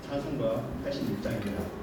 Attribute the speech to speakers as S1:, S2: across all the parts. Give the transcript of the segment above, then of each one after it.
S1: 찬송가 86장입니다.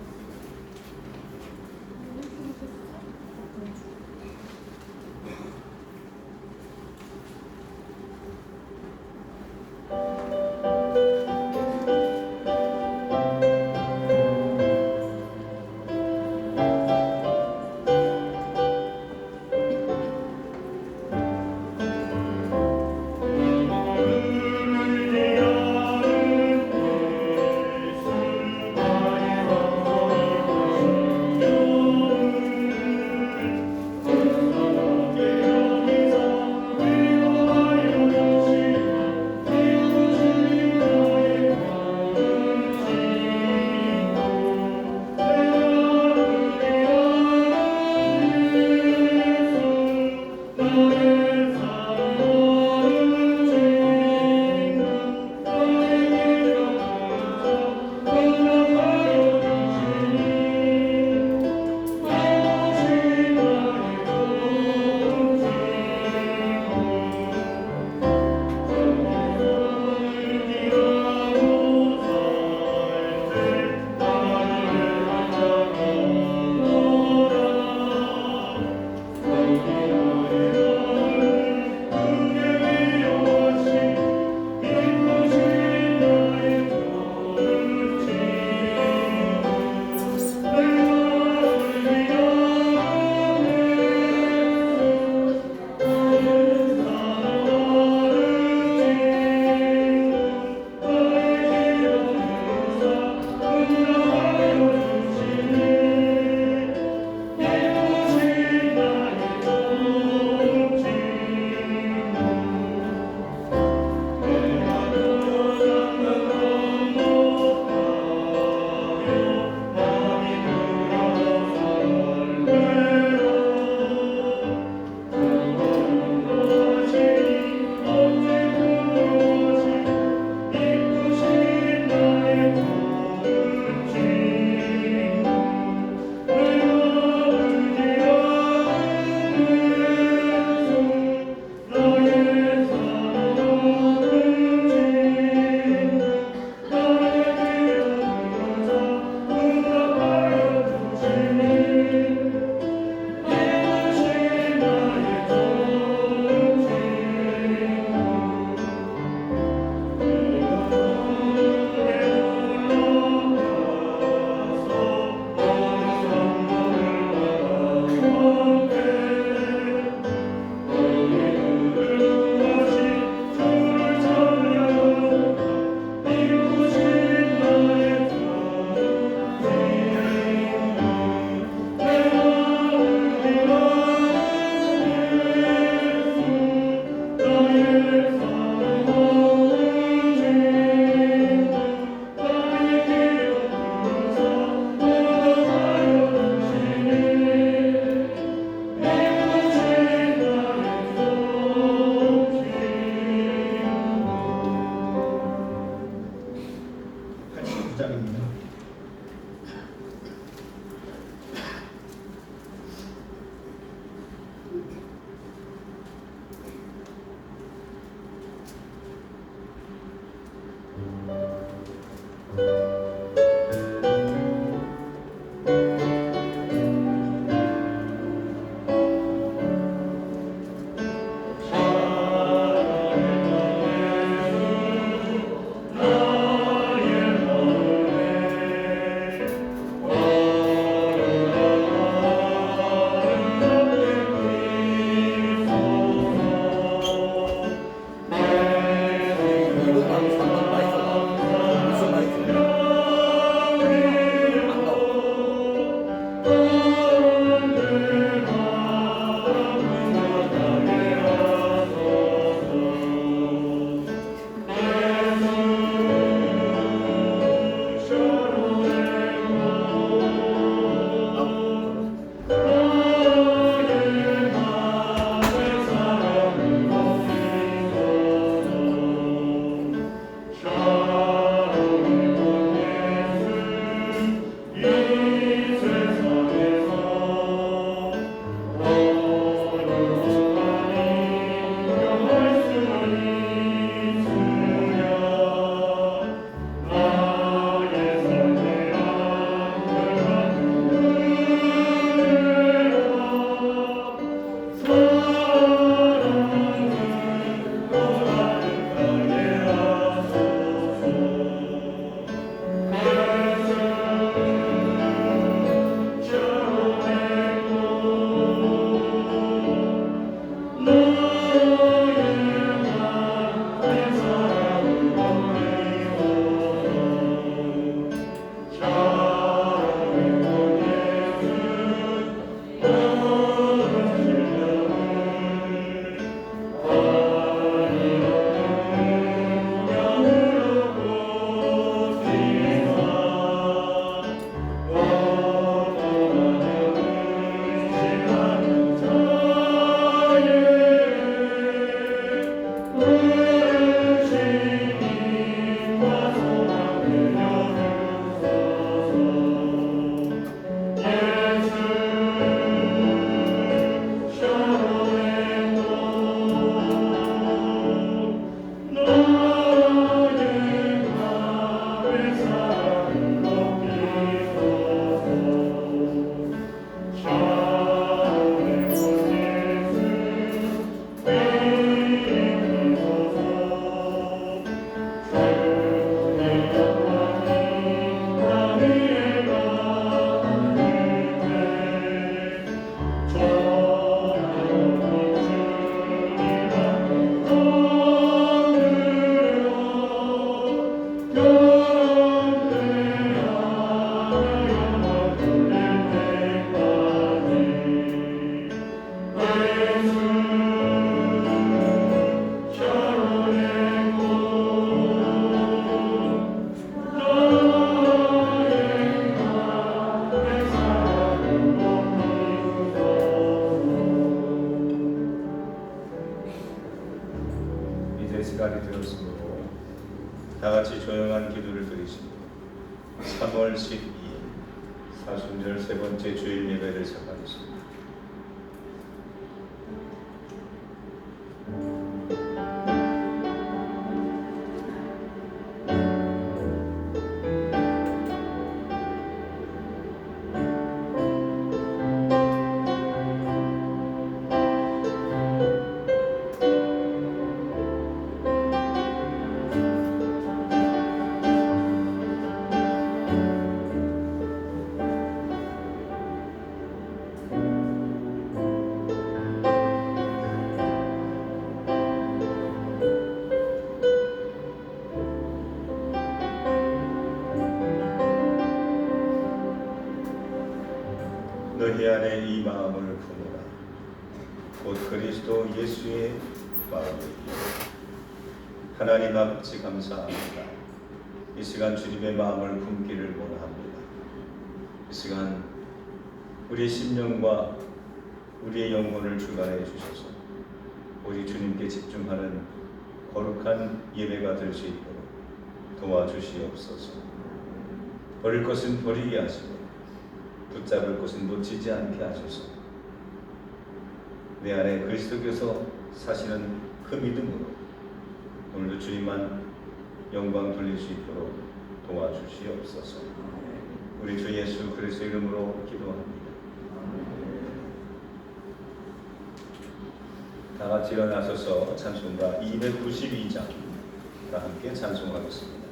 S1: 시간이 되었으므로 다 같이 조용한 기도를 드리시고 3월 12일 사순절 세 번째 주일 예배를 시작하겠습니다. 너희 안에 이 마음을 품으라. 곧 그리스도 예수의 마음이기에. 하나님 아버지 감사합니다. 이 시간 주님의 마음을 품기를 원합니다. 이 시간 우리의 심령과 우리의 영혼을 주관해 주셔서 우리 주님께 집중하는 거룩한 예배가 될 수 있도록 도와주시옵소서. 버릴 것은 버리게 하시고 붙잡을 것은 놓치지 않게 하소서. 내 안에 그리스도께서 사시는 그 믿음으로 오늘도 주님만 영광 돌릴 수 있도록 도와주시옵소서. 우리 주 예수 그리스도 이름으로 기도합니다. 다 같이 일어나셔서 찬송가 292장 다 함께 찬송하겠습니다.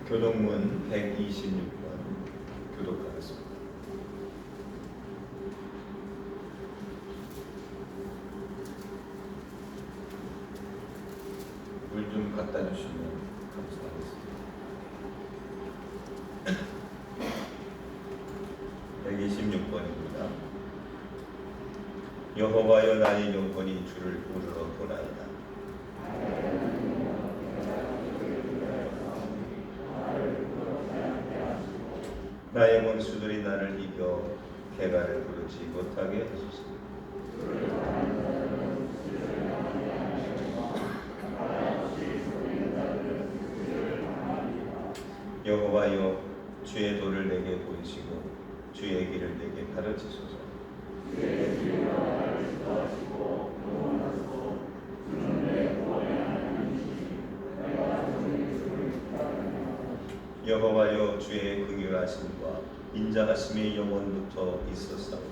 S1: 교동문 126번 교독하겠습니다. 물 좀 갖다 주시면 감사하겠습니다. 126번입니다. 여호와여 나의 영혼이 주를 부르러 도나이다. 나의 원수들이 나를 이겨 개가를 부르지 못하게 하소서. 여호와여 주의 도를 내게 보이시고 주의 길을 내게 가르치소서. 여호와여 주의 긍휼하심과 인자하심이 영원부터 있었사오니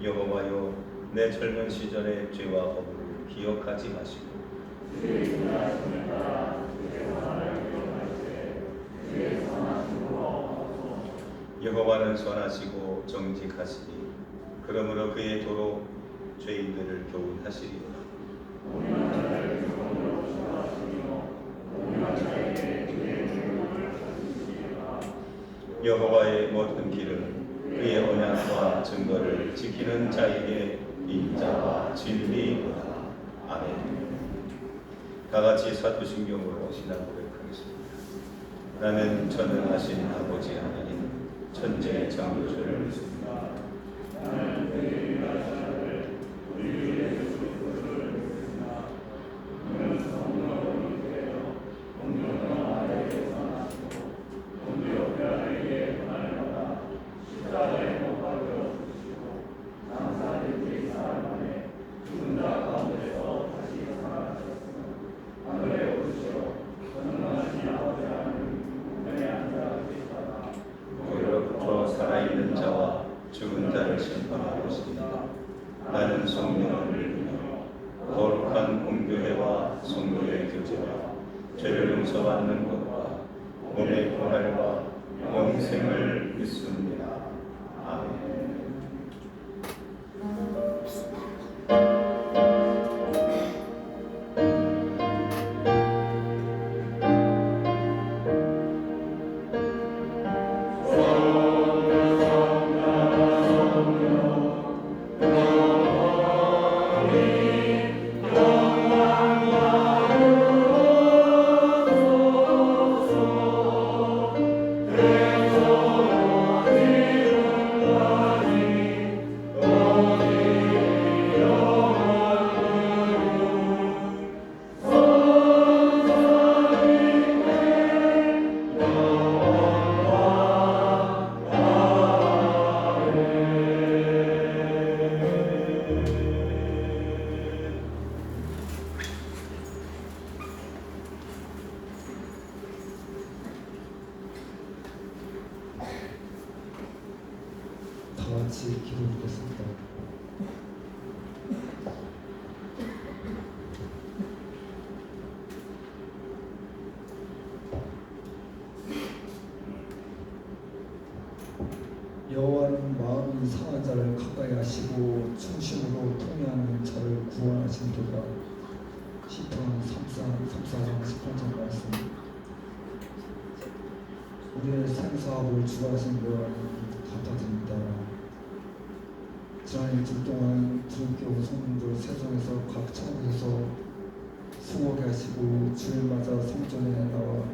S1: 여호와여 내 젊은 시절의 죄와 허물을 기억하지 마시고 여호와는 선하시고 정직하시니 그러므로 그의 도로 죄인들을 교훈하시리로다. 여호와의 모든 길은 그의 언약과 증거를 지키는 자에게 인자와 진리이로다. 아멘. 다같이 사도신경으로 신앙 고백하겠습니다. 나는 전능하신 아버지 하나님 천지의 창조주를 믿습니다. 나는 그의 유일하신 우리의 주 그리스도를 믿습니다. 그는 성령으로 잉태되어 공중의 아래에서 나시고 본주 피라도에게 고난을 받아 십자가에 못 박혀 죽으시고 장사된 뒤 사흘 만에 죽은 자 가운데서 다시 살아나셨으며 하늘에 오르시어 전능하신 아버지 하나님 우편에 앉아 계시다가 거기로부터 살아있는 자와 죽은 자를 심판하러 오시리이다. 나는 성령을 믿으며 거룩한 공교회와 성도의 교제와 죄를 용서받는 것과 몸의 부활과 영생을 믿습니다. 아멘.
S2: 같이 기도드리겠습니다. 여호와는 마음이 상한 자를 가까이 하시고 중심으로 통회하는 자를 구원하시도다. 시편 34장 18절 말씀. 우리의 생사업을 주관하신 것 감사드립니다. 지난 일주일 동안 주님교 성도들 세상에서 각 천국에서 수고하게 하시고 주일마다 성전에 나와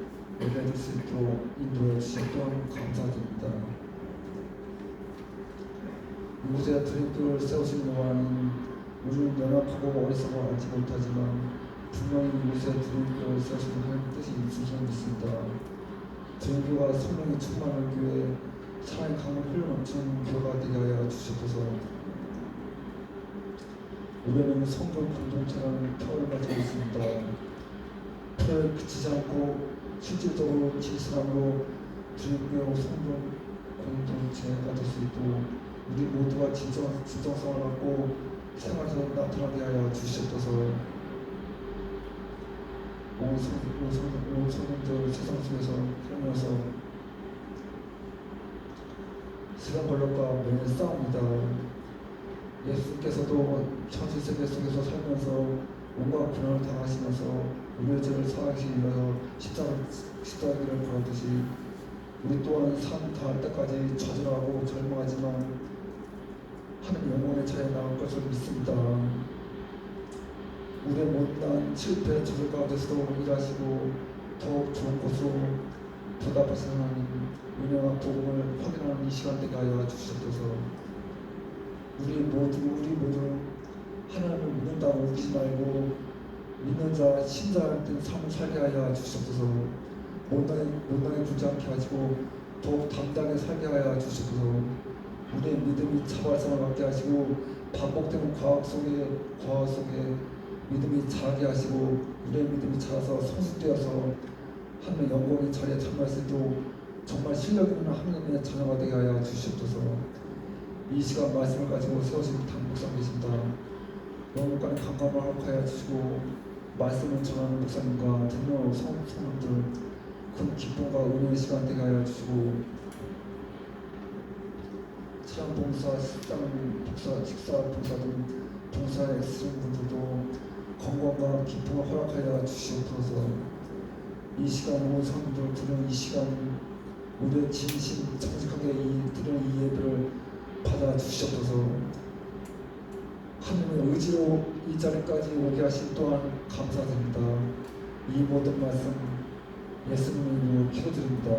S2: 예배드릴 수 있도록 인도해 주신 또한 감사드립니다. 이곳에 주님교를 세우신 동안 우리는 연약하고 어리석어 알지 못하지만 분명히 이곳에 주님교를 세우신 하나님 뜻이 있으신 믿습니다. 주님교가 성령이 충만한 교회, 사랑의 강을 흘러넘치는 교회가 되게 하여 주시옵소서. 우리는 성전 공동체라는 표를 가지고 있습니다. 표를 그치지 않고 실질적으로 진실함으로 주님교 성전 공동체가 될 수 있도록 우리 모두가 진정성을 갖고 생활에서 나타나게 하여 주시옵소서. 성도들 세상 속에서 살면서 세상 권력과 매일 싸웁니다. 예수께서도 현실 세계 속에서 살면서 온갖 고난을 당하시면서 우리의 죄를 사하시기 위하여 십자가를 걸었듯이 우리 또한 삶 다할 때까지 좌절하고 절망하지만 하나님 영원의 자리에 나올 것을 믿습니다. 우리의 못난 실패 저절 가운데서도 일하시고 더욱 좋은 곳으로 보답하시는 하나님 은혜와 복음을 확인하는 이 시간 되게 하여 주시옵소서. 우리 모두 하나님을 믿는다고 웃기지 말고 믿는 자 신자할 때 삶을 살게 하여 주시옵소서. 못나게 굳지 않게 하시고 더욱 담대하게 살게 하여 주시옵소서. 우리의 믿음이 자발성을 갖게 하시고 반복되는 과학 속에 믿음이 자라게 하시고 우리의 믿음이 자라서 성숙되어서 하나님의 영광의 자리에 참여할 수 있도록 정말 실력 있는 하나님의 자녀가 되게 하여 주시옵소서. 이 시간 말씀을 가지고 세우신 당목사님 계십니다. 영국간의 감감을 허락하여 주시고 말씀을 전하는 목사님과 듣는 성도들 큰 기쁨과 은혜의 시간 되게 하여 주시고 찬양 봉사, 식당 봉사, 식사 봉사 등 봉사에 애쓰는 분들도 건강과 기쁨을 허락하여 주시옵소서. 이 시간 온 성도들 드리는 이 시간 우리의 진심 정직하게 드리는 이 예배를 받아 주시옵소서. 하나님의 의지로 이 자리까지 오게 하신 또한 감사드립니다. 이 모든 말씀 예수님의 이름으로 기도드립니다.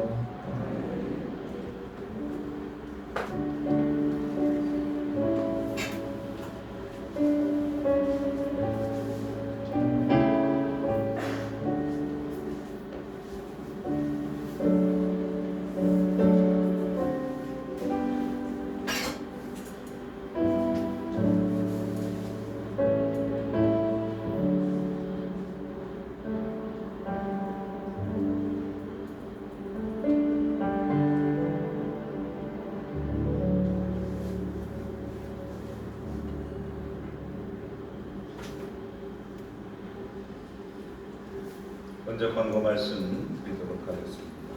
S1: 먼저 광고 말씀 드리도록 하겠습니다.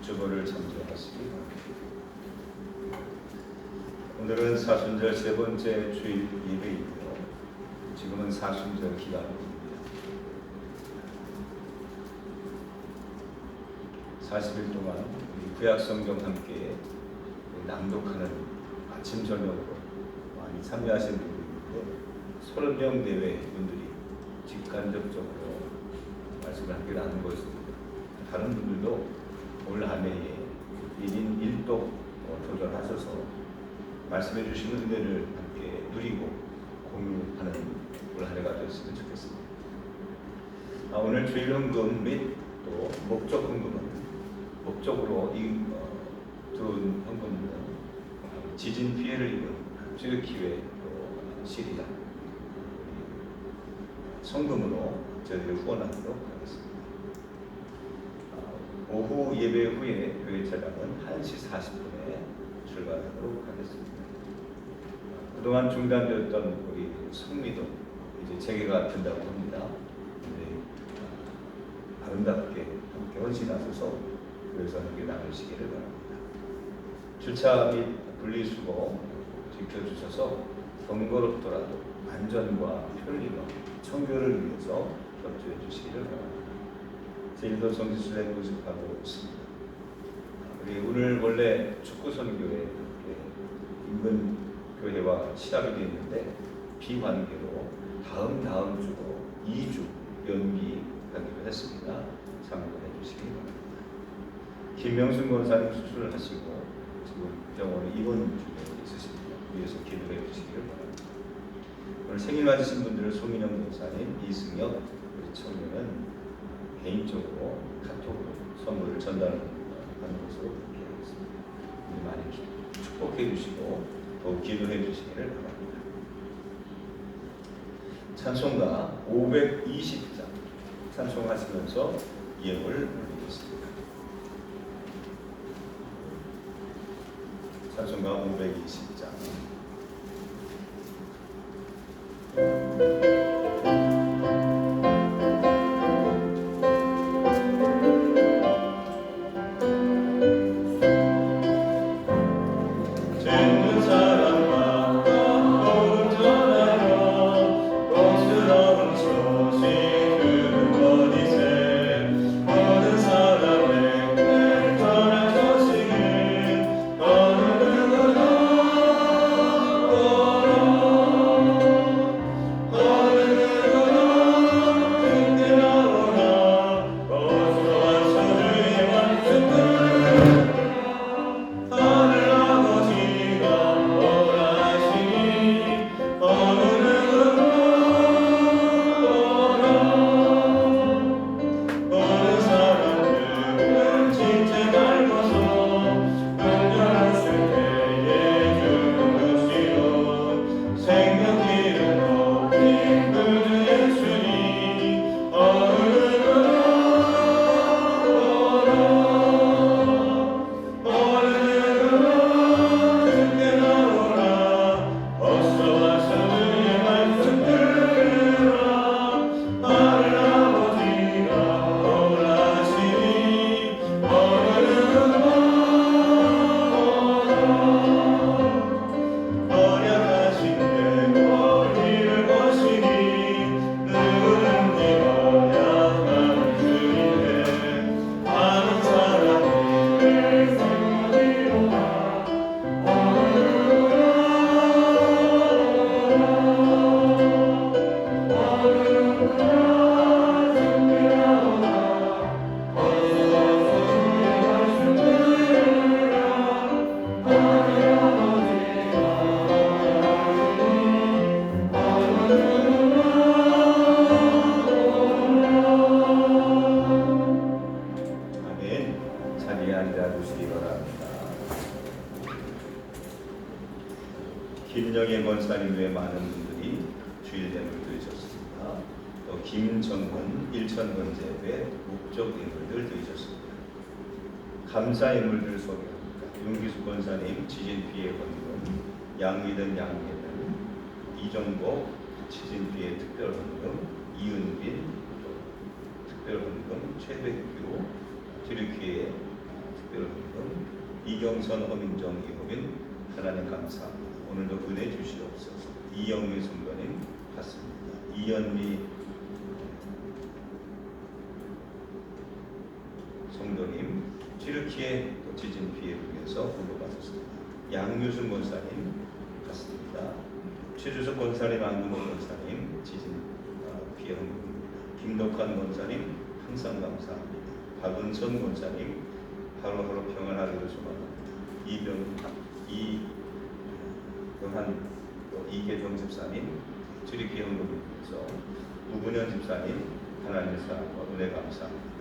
S1: 주보를 참조하시기 바랍니다. 오늘은 사순절 세 번째 주일 예배이고요. 지금은 사순절 기간입니다. 40일 동안 우리 구약성경 함께 낭독하는 아침 저녁으로 많이 참여하신 분들이 있는데 30명 내외 분들이 직간접적으로 말씀을 함께 나누고 있습니다. 다른 분들도 올 한 해에 1인 1독 도전하셔서 말씀해 주시는 은혜를 함께 누리고 공유하는 올 한 해가 되었으면 좋겠습니다. 오늘 주일헌금 및 또 목적헌금은 목적으로 들어온 헌금은 지진 피해를 입은 주역기회 또 시리아 성금으로 저희들이 후원하도록 하겠습니다. 오후 예배 후에 교회 차량은 1시 40분에 출발하도록 하겠습니다. 그동안 중단되었던 우리 성미도 이제 재개가 된다고 합니다. 아름답게 함께 헌신하셔서 교회에서 함께 나누시기를 바랍니다. 주차 및 분리수거 지켜주셔서 번거롭더라도 안전과 편리와 청교를 위해서 협조해 주시기를 바랍니다. 제일도 성지순례 모집하고 있습니다. 우리 오늘 원래 축구 선교회 인근 교회와 시합이 되어 있는데 비관계로 다음 주로 2주 연기하기로 했습니다. 참고해 주시기 바랍니다. 김명순 권사님 수술을 하시고 지금 병원에 입원 중에 있으십니다. 위에서 기도해 주시기를 바랍니다. 오늘 생일 맞으신 분들을 송인영 권사님, 이승엽 우리 청년은 개인적으로 카톡으로 선물을 전달하는 것으로 그렇게 하겠습니다. 많이 축복해 주시고 더욱 기도해 주시기를 바랍니다. 찬송가 520장 찬송하시면서 예물 올리겠습니다. 찬송가 520장 김영애 권사님 외 많은 분들이 주일 예물 드리셨습니다. 또 김정은 일천번제회 목적 예물들 드리셨습니다. 감사 예물들 소개합니다. 윤기수 권사님 지진 피해 헌금, 양미든 양예든, 이정복 지진 피해 특별 헌금, 이은빈 특별 헌금, 최백규 지류피해 특별 헌금, 이경선 허민정 이호민 하나님 감사합니다. 오늘도 은혜 주시옵소서. 이영미 성도님 받습니다. 이연미 성도님 튀르키예 지진 피해를 위해서 후보받았습니다. 양유순 권사님 받습니다. 최주석 권사님, 안금호 권사님 지진 피해 헌금입니다. 김덕환 권사님 항상 감사합니다. 박은선 권사님 하루하루 평안하기를 소망합니다. 이계종 집사님 주립기에 헌금을 위해서 우근현 집사님 하나님의 사랑과 은혜 감사합니다.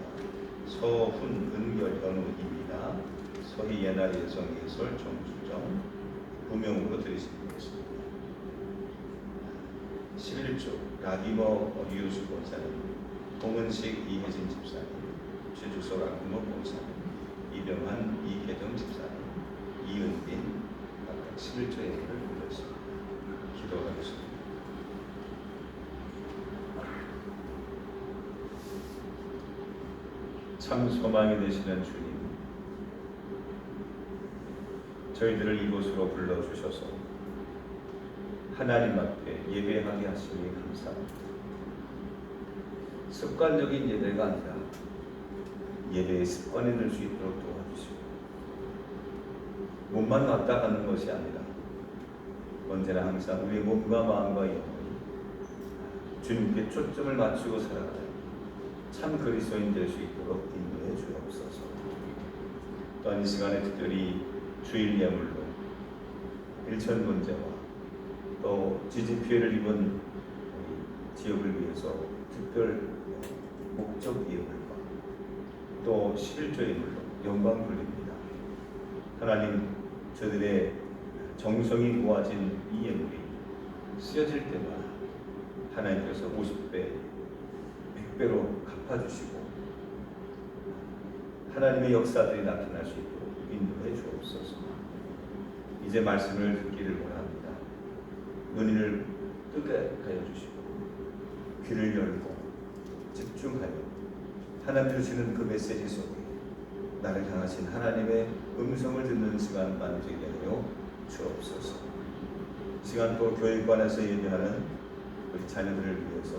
S1: 서훈 은결 현우입니다. 서희 예나 예성 예설 정수정 부명으로 드리시는 것입니다. 11조 라기머 유수 권사님, 홍은식 이혜진 집사님, 최주석 안금호 권사님, 이병환 이계정 집사님, 이은빈 각각 11조의 예를 드렸습니다. 기도하겠습니다. 참 소망이 되시는 주님, 저희들을 이곳으로 불러주셔서 하나님 앞에 예배하게 하시니 감사합니다. 습관적인 예배가 아니라 예배의 습관이 될 수 있도록 도와주시고, 몸만 왔다 가는 것이 아니라 언제나 항상 우리의 몸과 마음과 영혼이 주님께 초점을 맞추고 살아가는 참 그리스도인 될 수 있도록 인도해 주옵소서. 또한 이 시간에 특별히 주일 예물로 일천번제와 또 지진 피해를 입은 지역을 위해서 특별 목적 예물과 또 11조 예물로 영광 돌립니다. 하나님, 저들의 정성이 모아진 이 예물이 쓰여질 때마다 하나님께서 50배, 100배로 갚아주시고 하나님의 역사들이 나타날 수 있도록 인도해 주옵소서. 이제 말씀을 듣기를 원합니다. 눈을 뜨게 하여 주시고 귀를 열고 집중하여 하나님 주시는 그 메시지 속에 나를 향하신 하나님의 음성을 듣는 시간만 되게 하여 주옵소서. 시간 또 교육관에서 예배하는 우리 자녀들을 위해서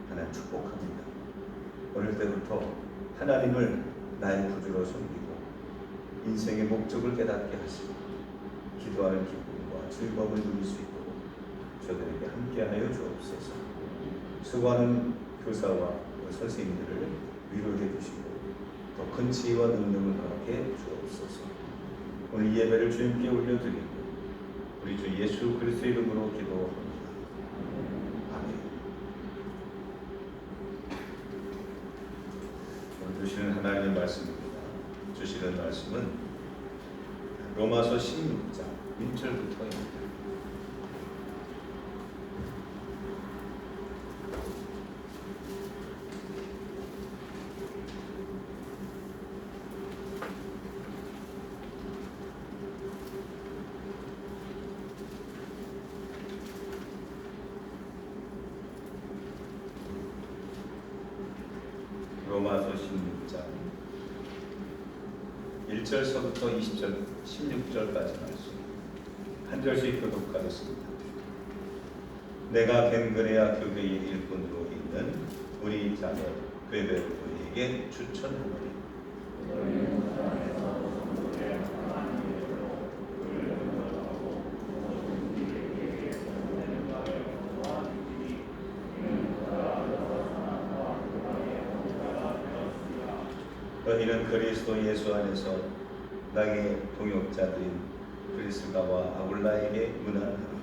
S1: 하나님 축복합니다. 어릴 때부터 하나님을 나의 구주로 섬기고 인생의 목적을 깨닫게 하시고 기도하는 기쁨과 즐거움을 누릴 수 있도록 저들에게 함께하여 주옵소서. 수고하는 교사와 선생님들을 위로해 주시고 더 큰 지혜와 능력을 허락해 주옵소서. 오늘 예배를 주님께 올려드리고 우리 주 예수 그리스도의 이름으로 기도합니다. 아멘. 오늘 주시는 하나님의 말씀입니다. 주시는 말씀은 로마서 16장 1절부터입니다. 로마서 16장 1절서부터 16절까지 말씀 한 절씩 교독하겠습니다. 내가 갱그레아 교회의 일꾼으로 있는 우리 자매 베베로에게 추천하노니 너희는 그리스도 예수 안에서 나의 동역자들인 브리스가와 아굴라에게 문안하라.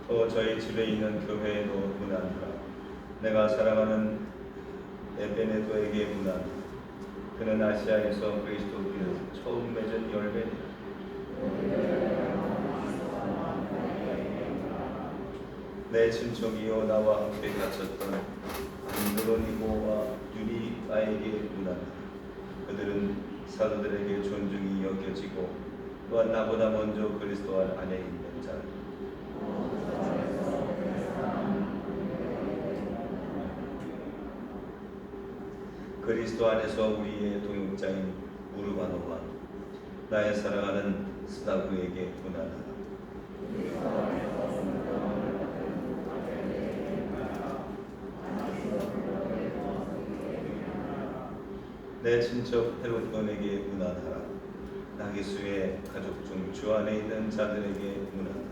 S1: 또 저희 집에 있는 교회에도 문안하라. 내가 사랑하는 에베네도에게 문안. 그는 아시아에서 그리스도께서 처음 맺은 열매니라. 내 친척이요 나와 함께 갇혔던 안드로니고와 유리아에게 문안. 그들은 사도들에게 존중이 여겨지고 또한 나보다 먼저 그리스도 안에 있는 자. 그리스도 안에서 우리의 동역자인 우르바노와 나의 사랑하는 스다구에게 문안하라. 내 친척 헤롯돈에게 문안하라. 나기수의 가족 중 주 안에 있는 자들에게 문안하라.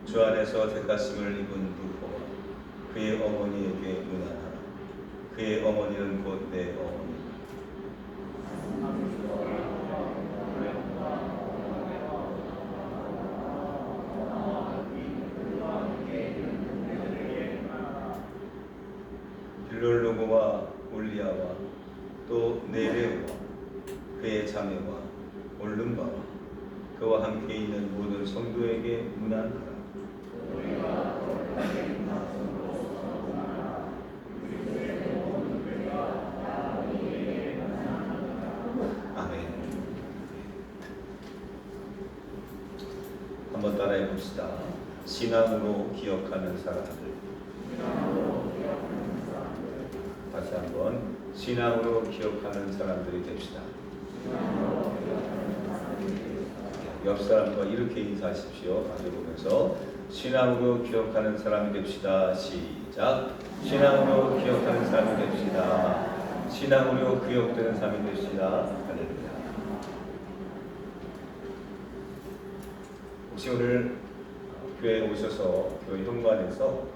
S1: 주 안에서 택하심을 입은 루포와 그의 어머니에게 문안하라. 그의 어머니는 곧 내 어머니. 빌롤로고와 올리아와 또 네레오와 그의 자매와 올름바와 그와 함께 있는 모든 성도에게 문안하라. 아멘. 한번 따라해 봅시다. 신앙으로 기억하는 사람들. 다시 한번 신앙으로 기억하는 사람들이 됩시다. 옆 사람과 이렇게 인사하십시오. 마주 보면서 신앙으로 기억하는 사람이 됩시다. 시작. 신앙으로 기억하는 사람이 됩시다. 신앙으로 기억되는 사람이 됩시다. 할렐루야. 혹시 오늘 교회에 오셔서 교회 현관에서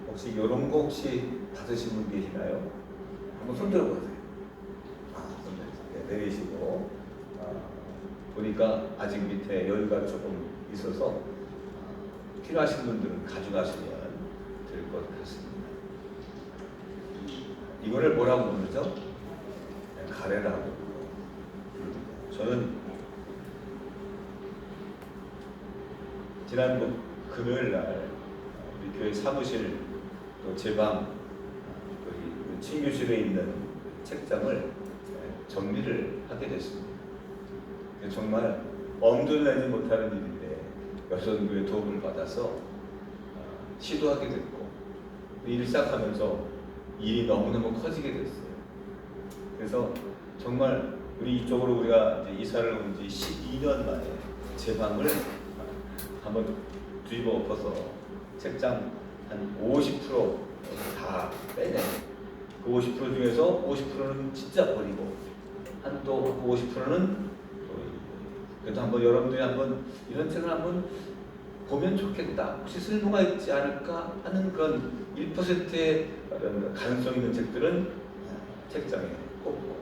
S1: 혹시 이런 거 혹시 받으신 분 계시나요? 한번 손 들어보세요. 손 들어보세요. 네, 내리시고 보니까 아직 밑에 여유가 조금 있어서 필요하신 분들은 가져가시면 될 것 같습니다. 이거를 뭐라고 부르죠? 가래라고 부릅니다. 저는 지난 금요일 날 우리 교회 사무실 또 제 방 여기 친교실에 있는 책장을 정리를 하게 됐습니다. 정말 엄두를 내지 못하는 일인데 여성교회 도움을 받아서 시도하게 됐고 일 시작하면서 일이 너무너무 커지게 됐어요. 그래서 정말 우리 이쪽으로 우리가 이제 이사를 온 지 12년 만에 제 방을 한번 뒤집어 엎어서 책장 한 50%다 빼내. 그 50% 중에서 50%는 진짜 버리고 한 또 50%는 그래도 한번 여러분들이 한번 이런 책을 한번 보면 좋겠다. 혹시 쓸모가 있지 않을까 하는 그런 1%의 가능성 있는 책들은 책장에 꽂고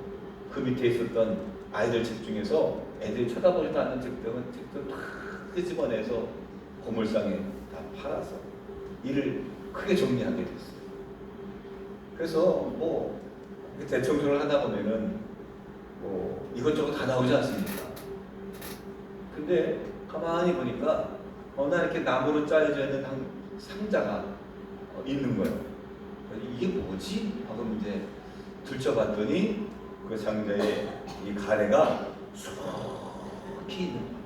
S1: 그 밑에 있었던 아이들 책 중에서 애들이 쳐다보지도 않는 책들은 다 끄집어내서 고물상에 다 팔아서 일을 크게 정리하게 됐어요. 그래서 뭐 대청소를 하다 보면은 뭐 이것저것 다 나오지 않습니까? 근데 가만히 보니까 어느 날 이렇게 나무로 짜여져 있는 한 상자가 있는 거예요. 이게 뭐지? 하고 이제 들춰봤더니 그 상자에 이 가래가 수북히 있는 거예요.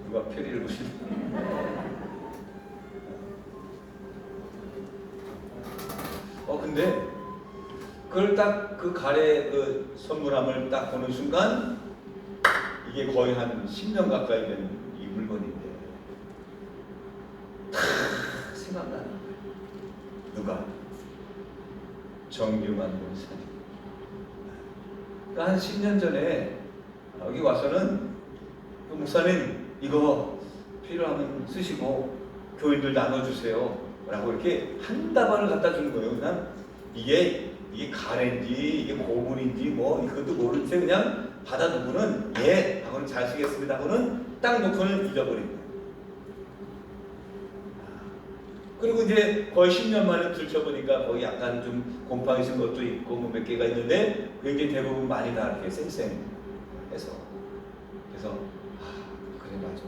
S1: 누가 표리를 보시는 근데 그걸 딱 그 가래 그 선물함을 딱 보는 순간 이게 거의 한 10년 가까이 된 이 물건인데 다 생각나는 거예요. 누가? 정규만 목사님. 그러니까 한 10년 전에 여기 와서는 목사님 이거 필요하면 쓰시고 교인들 나눠주세요 라고 이렇게 한 다발을 갖다 주는 거예요. 그냥 이게 가래인지 이게 고물인지 뭐 이것도 모른 채 그냥 받아두고는 예 하고는 잘 쓰겠습니다 하고는 딱 놓고는 잊어버린 거예요. 그리고 이제 거의 10년 만에 들춰보니까 거기 약간 좀 곰팡이 쓴 것도 있고 뭐 몇 개가 있는데 그게 대부분 많이 다 이렇게 쌩쌩해서 그래서 그래 맞아.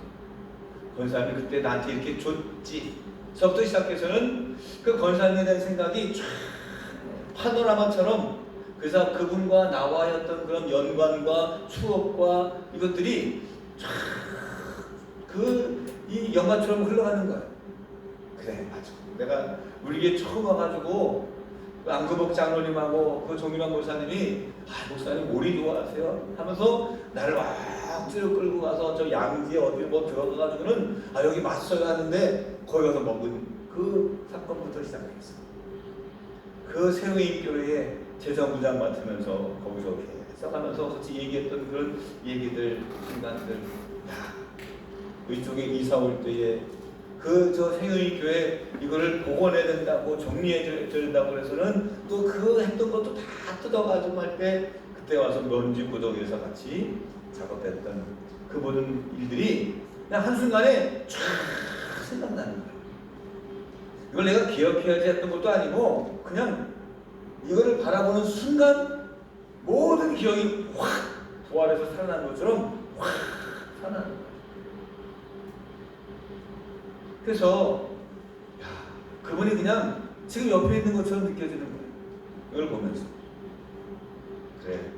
S1: 권사님이 그때 나한테 이렇게 줬지. 서부터 시작해서는 그 권사님에 대한 생각이 쫙 파노라마처럼 그래서 그분과 나와의 어떤 그런 연관과 추억과 이것들이 쫙 이 영화처럼 흘러가는 거예요. 그래 맞아. 내가 우리 에 처음 와가지고 그 안그복 장로님하고 그 정민환 목사님이 목사님 오리 좋아하세요 하면서 나를 막 끌고 가서 저 양지에 어디 뭐 들어가가지고는 여기 맞서야 하는데 거기 가서 먹은 그 사건부터 시작했어. 그 세우인교회에 재정부장 맡으면서 거기서 써가면서 같이 얘기했던 그런 얘기들 순간들 이쪽에 이사 올 때에 저 생의교회 이거를 복원해야 된다고 정리해야 된다고 그래서는 또 그 했던 것도 다 뜯어가지고 할 때 그때 와서 먼지 구덩이에서 같이 작업했던 그 모든 일들이 그냥 한순간에 쫙 생각나는 거예요. 이걸 내가 기억해야지 했던 것도 아니고 그냥 이거를 바라보는 순간 모든 기억이 확 부활해서 살아나는 것처럼 확 살아나는 거예요. 그래서 그분이 그냥 지금 옆에 있는 것처럼 느껴지는 거예요. 이걸 보면서 그래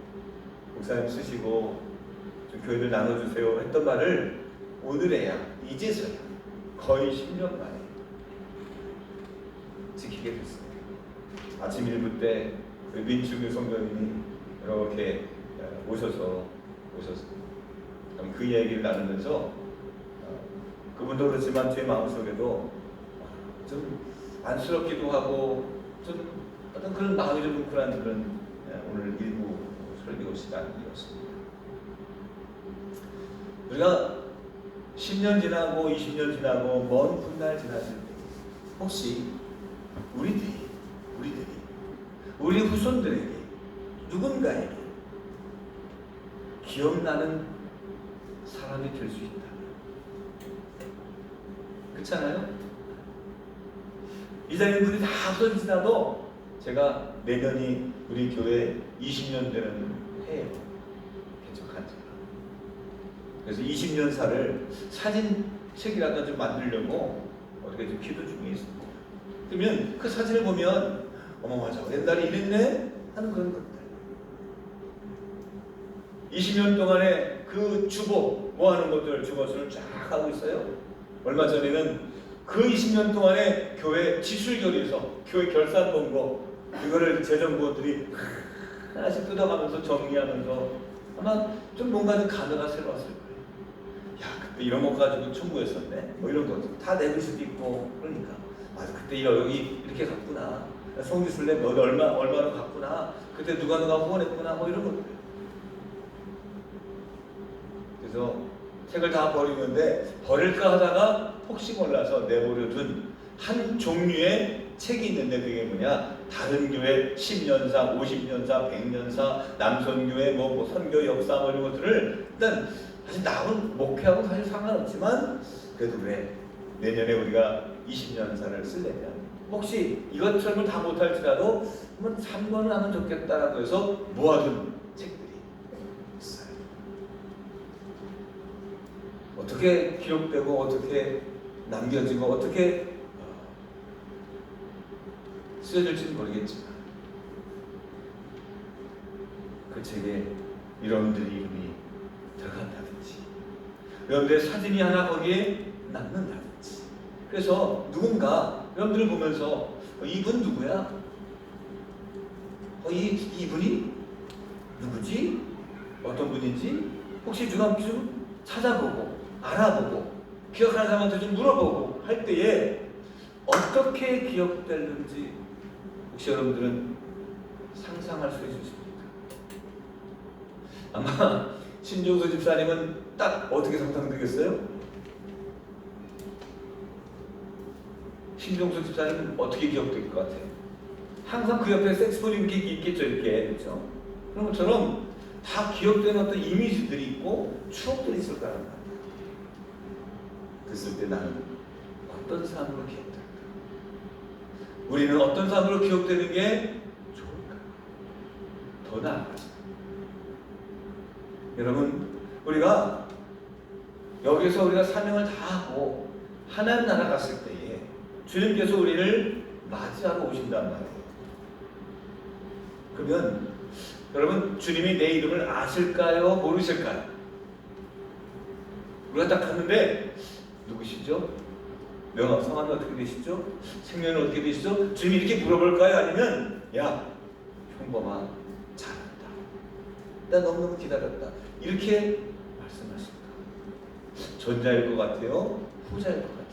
S1: 목사님 쓰시고 좀 교회를 나눠주세요 했던 말을 오늘에야 이제서야 거의 10년 만에 지키게 됐어요. 아침 1부 때 민충규 성도님이 이렇게 오셔서 그 이야기를 나누면서 그분도 그렇지만 제 마음속에도 좀 안쓰럽기도 하고 좀 어떤 그런 마음이 좀 뭉클한 그런 오늘 일부 설교 시간이었습니다. 우리가 10년 지나고 20년 지나고 먼 훗날 지났을 때 혹시 우리들이 우리 후손들에게 누군가에게 기억나는 사람이 될 수 있다. 그렇잖아요? 이 자리에 분이 다 없어지시나도 제가 내년이 우리 교회 20년 되는 해예요. 개척한 지가. 그래서 20년사를 사진책이라도 좀 만들려고 어떻게 좀 기도 중에 있습니다. 그러면 그 사진을 보면 어머 맞아 옛날에 이랬네 하는 그런 것들. 20년 동안에 그 주보 모아놓은 것들 주보수를 쫙 하고 있어요. 얼마 전에는 그 20년 동안에 교회 지술결의서 교회 결산 본 거 이거를 재정부들이 하나씩 뜯어가면서 정리하면서 아마 좀 뭔가 좀 감회가 새로웠을 거예요. 야 그때 이런 거 가지고 청구했었네 뭐 이런 것도 다 내릴 수도 있고 그러니까 맞아 그때 여기 이렇게 갔구나 송지술래 너 얼마로 갔구나 그때 누가 후원했구나 뭐 이런 것들. 그래서 책을 다 버리는데 버릴까 하다가 혹시 몰라서 내버려 둔 한 종류의 책이 있는데 그게 뭐냐 다른 교회 10년사, 50년사, 100년사, 남선교회 뭐 선교 역사 뭐 이런 것들을 일단 사실 나는 목회하고 사실 상관없지만 그래도 그래 내년에 우리가 20년사를 쓰려면 혹시 이것처럼 다 못할지라도 한번 참고는 하면 좋겠다라고 해서 모아둔 책들이 있어요. 어떻게 기록되고 어떻게 남겨지고 어떻게 쓰여질지는 모르겠지만 그 책에 여러분들의 이름이 들어간다든지 여러분들의 사진이 하나 거기에 남는다든지 그래서 누군가 여러분들을 보면서 이분 누구야? 이분이 누구지? 어떤 분인지 혹시 좀 찾아보고 알아보고 기억하는 사람한테 좀 물어보고 할 때에 어떻게 기억되는지 혹시 여러분들은 상상할 수 있으십니까? 아마 신종수 집사님은 딱 어떻게 상상되겠어요? 신종석 집사님 어떻게 기억될 것 같아요? 항상 그 옆에 색스폰이 이렇게 있겠죠, 이렇게. 그렇죠? 그런 것처럼 다 기억되는 어떤 이미지들이 있고 추억들이 있을 거란 말이에요. 그랬을 때 나는 어떤 사람으로 기억될까? 우리는 어떤 사람으로 기억되는 게 좋을까? 더 나아가자. 여러분, 우리가 여기서 우리가 사명을 다 하고 하나님 나라 갔을 때에 주님께서 우리를 맞이하러 오신단 말이에요. 그러면 여러분, 주님이 내 이름을 아실까요? 모르실까요? 우리가 딱 갔는데 누구시죠? 명함 성함이 어떻게 되시죠? 생년은 어떻게 되시죠? 주님이 이렇게 물어볼까요? 아니면 야, 형범아, 잘한다, 나 너무너무 기다렸다, 이렇게 말씀하실까? 전자일 것 같아요? 후자일 것 같아요?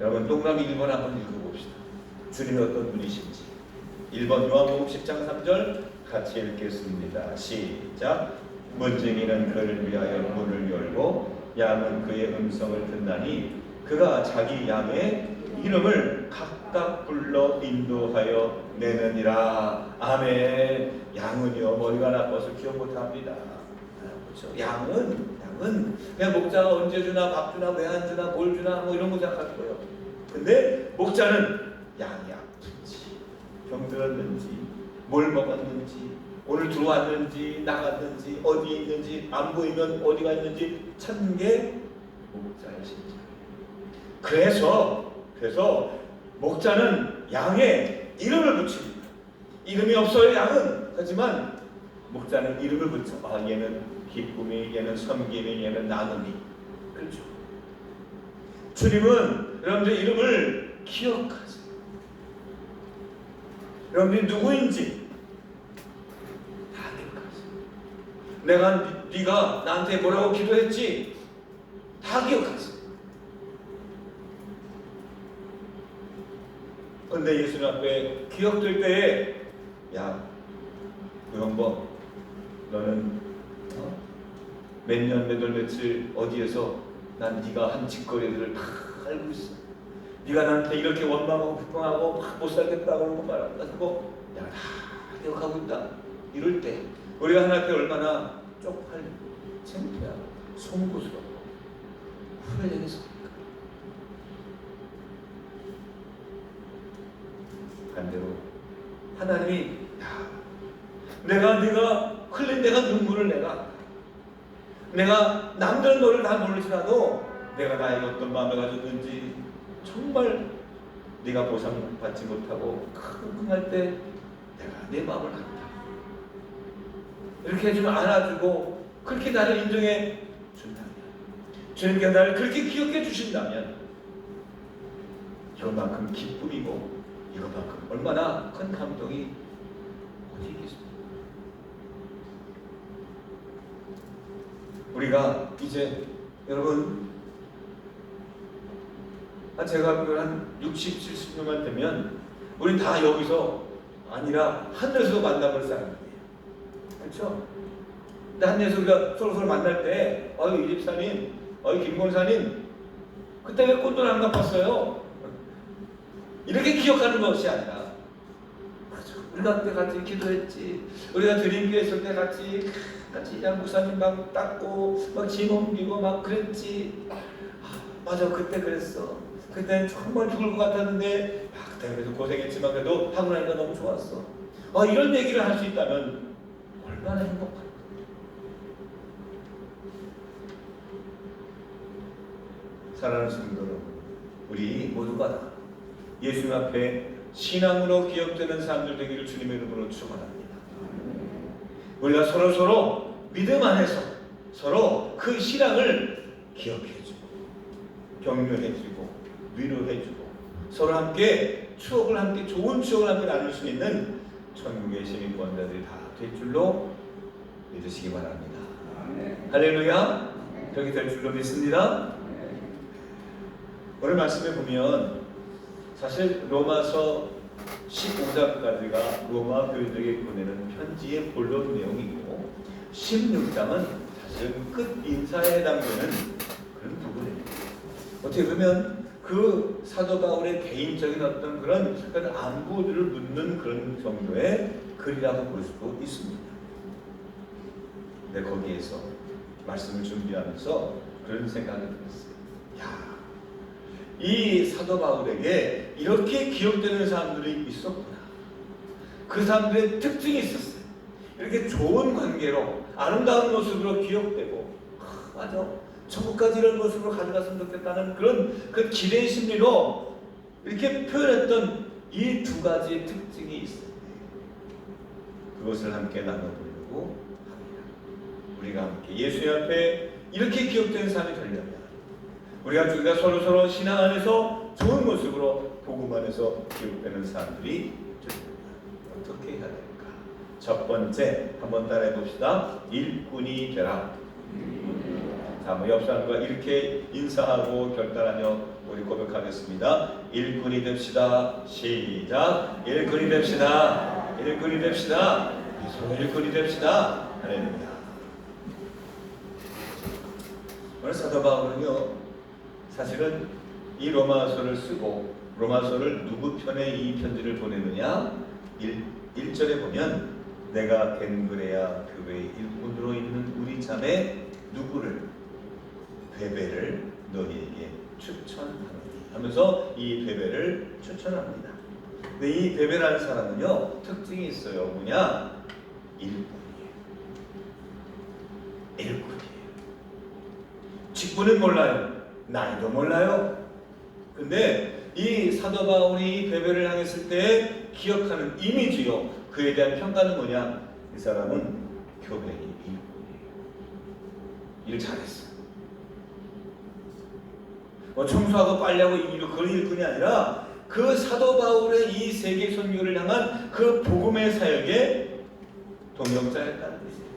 S1: 여러분, 동그라미 1번 한번 읽어봅시다. 주님이 어떤 분이신지. 1번 요한복음 10장 3절 같이 읽겠습니다. 시작. 문쟁이는 그를 위하여 문을 열고 양은 그의 음성을 듣나니 그가 자기 양의 이름을 각각 불러 인도하여 내느니라. 아멘. 양은요, 머리가 나빠서 기억 못합니다. 그렇죠? 양은 그냥 목자가 언제 주나, 밥 주나, 왜 안 주나, 뭘 주나, 뭐 이런 거 생각할 거예요. 근데 목자는 양이 아픈지, 병들었는지, 뭘 먹었는지, 오늘 들어왔는지, 나갔는지, 어디에 있는지, 안 보이면 어디가 있는지 찾는 게 목자의 신장. 그래서 목자는 양에 이름을 붙입니다. 이름이 없어요, 양은. 하지만 목자는 이름을 붙여. 아, 얘는 기쁨이, 얘는 섬김이, 얘는 나눔이. 그렇죠. 주님은 여러분들 이름을 기억하세요. 여러분들이 누구인지 다 기억하세요. 네가 나한테 뭐라고 기도했지? 다 기억하세요. 근데 예수님 앞에 기억될 때에 야, 요한번 너는 몇 년, 몇 월, 며칠 어디에서 난 네가 한 짓거리들을 다 알고 있어. 네가 나한테 이렇게 원망하고 불평하고 못 살겠다고 그런 거 말하고 내가 다 기억하고 있다. 이럴 때 우리가 하나님 앞에 얼마나 쪽팔리고 창피하고 송구스럽고 후회되겠습니까? 반대로 하나님이 내가 흘린 내가 눈물을 내가 남들은 너를 다 모르지라도 내가 나에게 어떤 마음을 가졌는지 정말 네가 보상받지 못하고 끙끙할 때 내가 내 마음을 안다. 이렇게 해주면 안아주고 그렇게 나를 인정해 준다면, 주님께 나를 그렇게 기억해 주신다면 이것만큼 기쁨이고 이것만큼 얼마나 큰 감동이 어디 있겠습니까? 우리가 이제 여러분 제가 한 60, 70년만 되면 우린 다 여기서 아니라 하늘에서 만나볼 사람이에요. 그렇죠? 근데 하늘에서 우리가 서로 만날 때 이 집사님, 김 권사님 그때 왜 꼰돈 안 갚았어요? 이렇게 기억하는 것이 아니라 그렇죠. 우리가 그때 같이 기도했지, 우리가 드림교회 있을 때 같이 그냥 목사님 막 닦고 막 짐 옮기고 막 그랬지. 맞아, 그때 그랬어. 그때는 정말 죽을 것 같았는데 그때 그래서 고생했지만 그래도 하고 나니까 너무 좋았어. 이런 얘기를 할 수 있다면 얼마나 행복할까. 사랑하는 성도 여러분, 우리 모두가 다 예수님 앞에 신앙으로 기억되는 사람들 되기를 주님의 이름으로 축원합니다. 우리가 서로 믿음 안에서 서로 그 신앙을 기억해주고 격려해주고 위로해주고 서로 함께 추억을 함께 좋은 추억을 함께 나눌 수 있는 천국의 시민권자들이 다 될 줄로 믿으시기 바랍니다. 할렐루야. 그렇게 될 줄로 믿습니다. 오늘 말씀에 보면 사실 로마서 15장까지가 로마 교인들에게 보내는 편지의 본론 내용이고 16장은 사실 끝 인사에 해당되는 그런 부분입니다. 어떻게 보면 그 사도 바울의 개인적인 어떤 그런 안부를 묻는 그런 정도의 글이라고 볼 수도 있습니다. 근데 거기에서 말씀을 준비하면서 그런 생각이 들었어요. 야, 이 사도 바울에게 이렇게 기억되는 사람들이 있었구나. 그 사람들의 특징이 있었어요. 이렇게 좋은 관계로 아름다운 모습으로 기억되고, 맞아, 천국까지 이런 모습으로 가져갔으면 좋겠다는 그런 그 기대의 심리로 이렇게 표현했던 이 두 가지의 특징이 있어요. 그것을 함께 나눠보려고 합니다. 우리가 함께 예수님 앞에 이렇게 기억되는 삶이 되려면 우리가 서로 신앙 안에서 좋은 모습으로 복음 안에서 기억되는 사람들이 어떻게 해야 될까? 첫 번째, 한번 따라해 봅시다. 일꾼이 되라. 자, 옆 사람과 이렇게 인사하고 결단하며 우리 고백하겠습니다. 일꾼이 됩시다. 시작. 일꾼이 됩시다. 일꾼이 됩시다. 일꾼이 됩시다. 할렐루야. 오늘 사도 바울은요, 사실은 이 로마서를 쓰고 로마서를 누구 편에 이 편지를 보내느냐? 1절에 보면 내가 겐그레아 교회의 일꾼으로 있는 우리 자매 누구를 베베를 너희에게 추천하노니 하면서 이 베베를 추천합니다. 근데 이 베베라는 사람은요 특징이 있어요. 뭐냐? 일꾼이에요. 일꾼이에요. 직분은 몰라요. 나이도 몰라요. 근데 이 사도 바울이 이 베베를 향했을 때 기억하는 이미지요. 그에 대한 평가는 뭐냐? 이 사람은 교회의 일꾼이에요. 일 잘했어. 뭐 청소하고 빨래하고 그런 일꾼이 아니라 그 사도 바울의 이 세계 선교를 향한 그 복음의 사역에 동역자였다는 것이에요.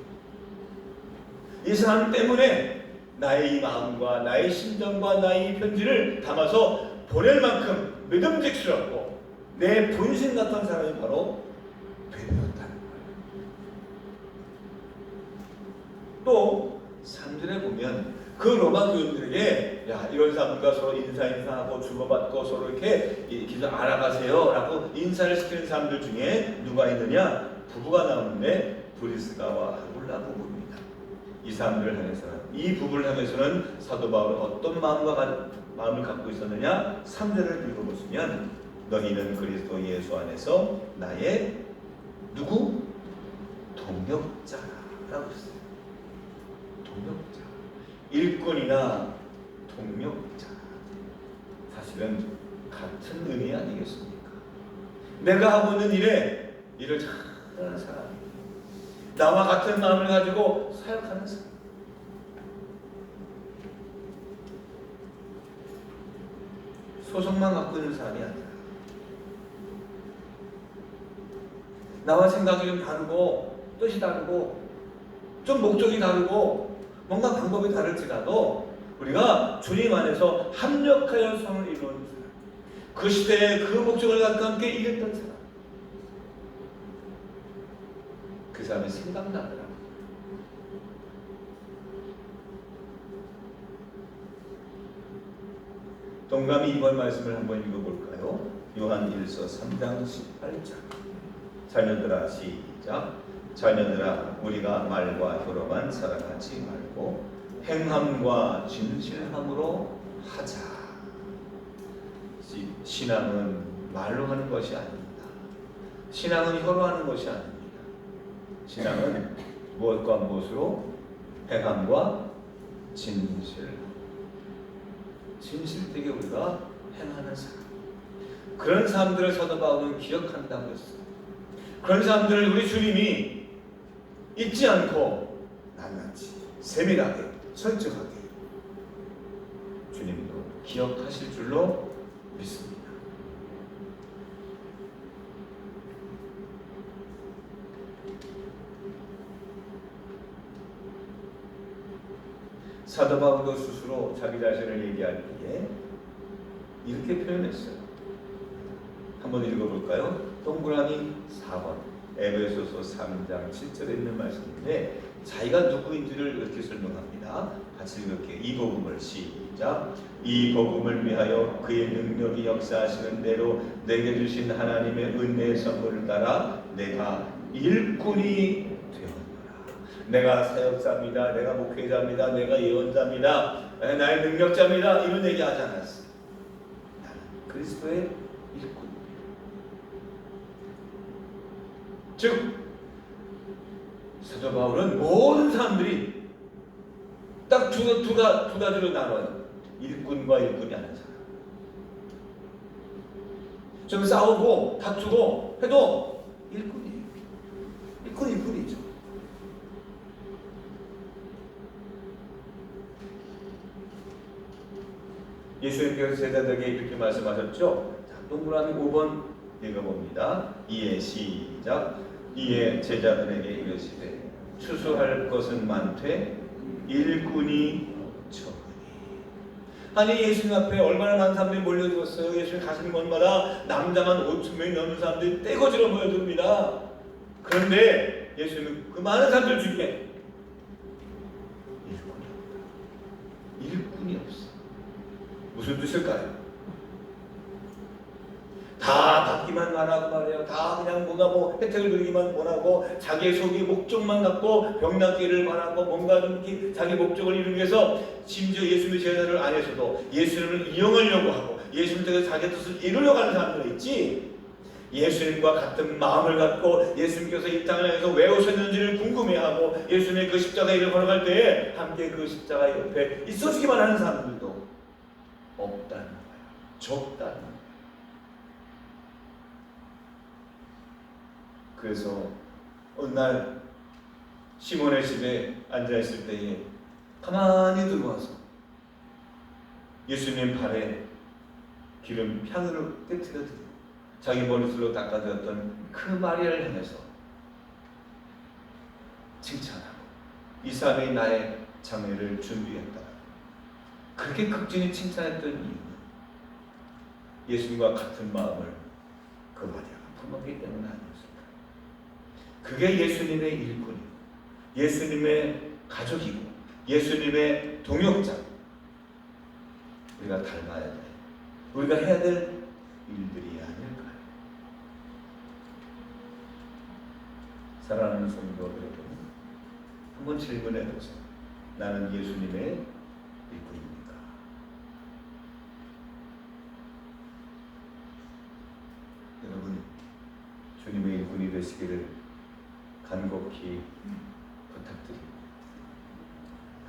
S1: 이 사람 때문에 나의 이 마음과 나의 심정과 나의 이 편지를 담아서 보낼 만큼 믿음직스럽고 내 분신 같은 사람이 바로 베베였다는 거예요. 또 3절에 보면 그 로마 교인들에게 야, 이런 사람들과 서로 인사하고 주고받고 서로 이렇게 기도 알아가세요 라고 인사를 시키는 사람들 중에 누가 있느냐? 부부가 나오는데 브리스가와 아굴라 부부입니다. 이 사람들을 향해서는, 이 부부를 향해서는 사도 바울은 어떤 마음을 갖고 있었느냐? 3절을 읽어보시면 너희는 그리스도 예수 안에서 나의 누구? 동역자라고 했어요. 동역자. 일꾼이나 동역자. 사실은 같은 의미 아니겠습니까? 내가 하고 있는 일을 잘하는 사람, 나와 같은 마음을 가지고 사역하는 사람. 소속만 갖고 있는 사람이 아니라 나와 생각이 좀 다르고 뜻이 다르고 좀 목적이 다르고 뭔가 방법이 다를지라도 우리가 주님 안에서 합력하여 성을 이루는 사람, 그 시대에 그 목적을 갖고 함께 일했던 사람, 그 사람이 생각나더라. 동감이 이번 말씀을 한번 읽어볼까요? 요한 1서 3장 18절. 자녀들아, 시작. 자녀들아, 우리가 말과 혀로만 사랑하지 말고 행함과 진실함으로 하자. 신앙은 말로 하는 것이 아닙니다. 신앙은 혀로 하는 것이 아닙니다. 신앙은 무엇과 무엇으로? 행함과 진실되게 우리가 행하는 사람. 그런 사람들을 사도 바울은 기억한다고 했어요. 그런 사람들을 우리 주님이 잊지 않고 낱낱이 세밀하게 철저하게 주님도 기억하실 줄로 믿습니다. 사도 바울도 스스로 자기 자신을 얘기할 때에 이렇게 표현했어요. 한번 읽어볼까요? 동그라미 4번 에베소서 3장 7절에 있는 말씀인데 자기가 누구인지를 이렇게 설명합니다. 같이 이렇게 이 복음을 시작. 이 복음을 위하여 그의 능력이 역사하시는 대로 내게 주신 하나님의 은혜의 선물을 따라 내가 일꾼이 되었노라. 내가 사역자입니다. 내가 목회자입니다. 내가 예언자입니다. 나의 능력자입니다. 이런 얘기 하지 않았어. 나는 그리스도의 일꾼. 즉 사도 바울은 모든 사람들이 딱 두 가지로 나눠요. 일꾼과 일꾼이 아닌 사람. 좀 싸우고 다투고 해도 일꾼이에요. 일꾼이죠. 예수님께서 제자들에게 이렇게 말씀하셨죠. 자, 동그라미 5번 읽어봅니다. 이에 시작. 이에 제자들에게 이르시되 추수할 것은 많되 일꾼이 적으니. 아니 예수님 앞에 얼마나 많은 사람들이 몰려들었어요. 예수님 가시는 곳마다 남자만 5,000명이 넘는 사람들이 떼거지로 모여듭니다. 그런데 예수님은 그 많은 사람들 중에 일꾼이 없어. 무슨 뜻일까요? 다 받기만 원하고 말이에요. 다 그냥 뭔가 혜택을 누리기만 원하고 자기의 속이 목적만 갖고 병낫기를 바라고 뭔가 좀 자기 목적을 이루기 위해서 심지어 예수님의 제자들 안에서도 예수님을 이용하려고 하고 예수님께서 자기 뜻을 이루려고 하는 사람들이 있지. 예수님과 같은 마음을 갖고 예수님께서 이 땅을 향해서 왜 오셨는지를 궁금해하고 예수님의 그 십자가 일을 걸어갈 때에 함께 그 십자가 옆에 있어주기만 하는 사람들도 없다는 거예요. 적다는 거예요. 그래서 어느 날 시몬의 집에 앉아있을 때에 가만히 들어와서 예수님 발에 기름 향으로 깨뜨려드리고 자기 머릿속으로 닦아주었던 그 마리아를 향해서 칭찬하고 이 사람이 나의 장례를 준비했다. 그렇게 극진히 칭찬했던 이유는 예수님과 같은 마음을 그 마리아가 품었기 때문 아니었을까. 그게 예수님의 일꾼이고 예수님의 가족이고 예수님의 동역자. 우리가 닮아야 돼. 우리가 해야 될 일들이 아닐까요? 사랑하는 성도 여러분, 한번 질문해 보세요. 나는 예수님의 일꾼입니까? 여러분, 주님의 일꾼이 되시기를 간곡히 부탁드립니다.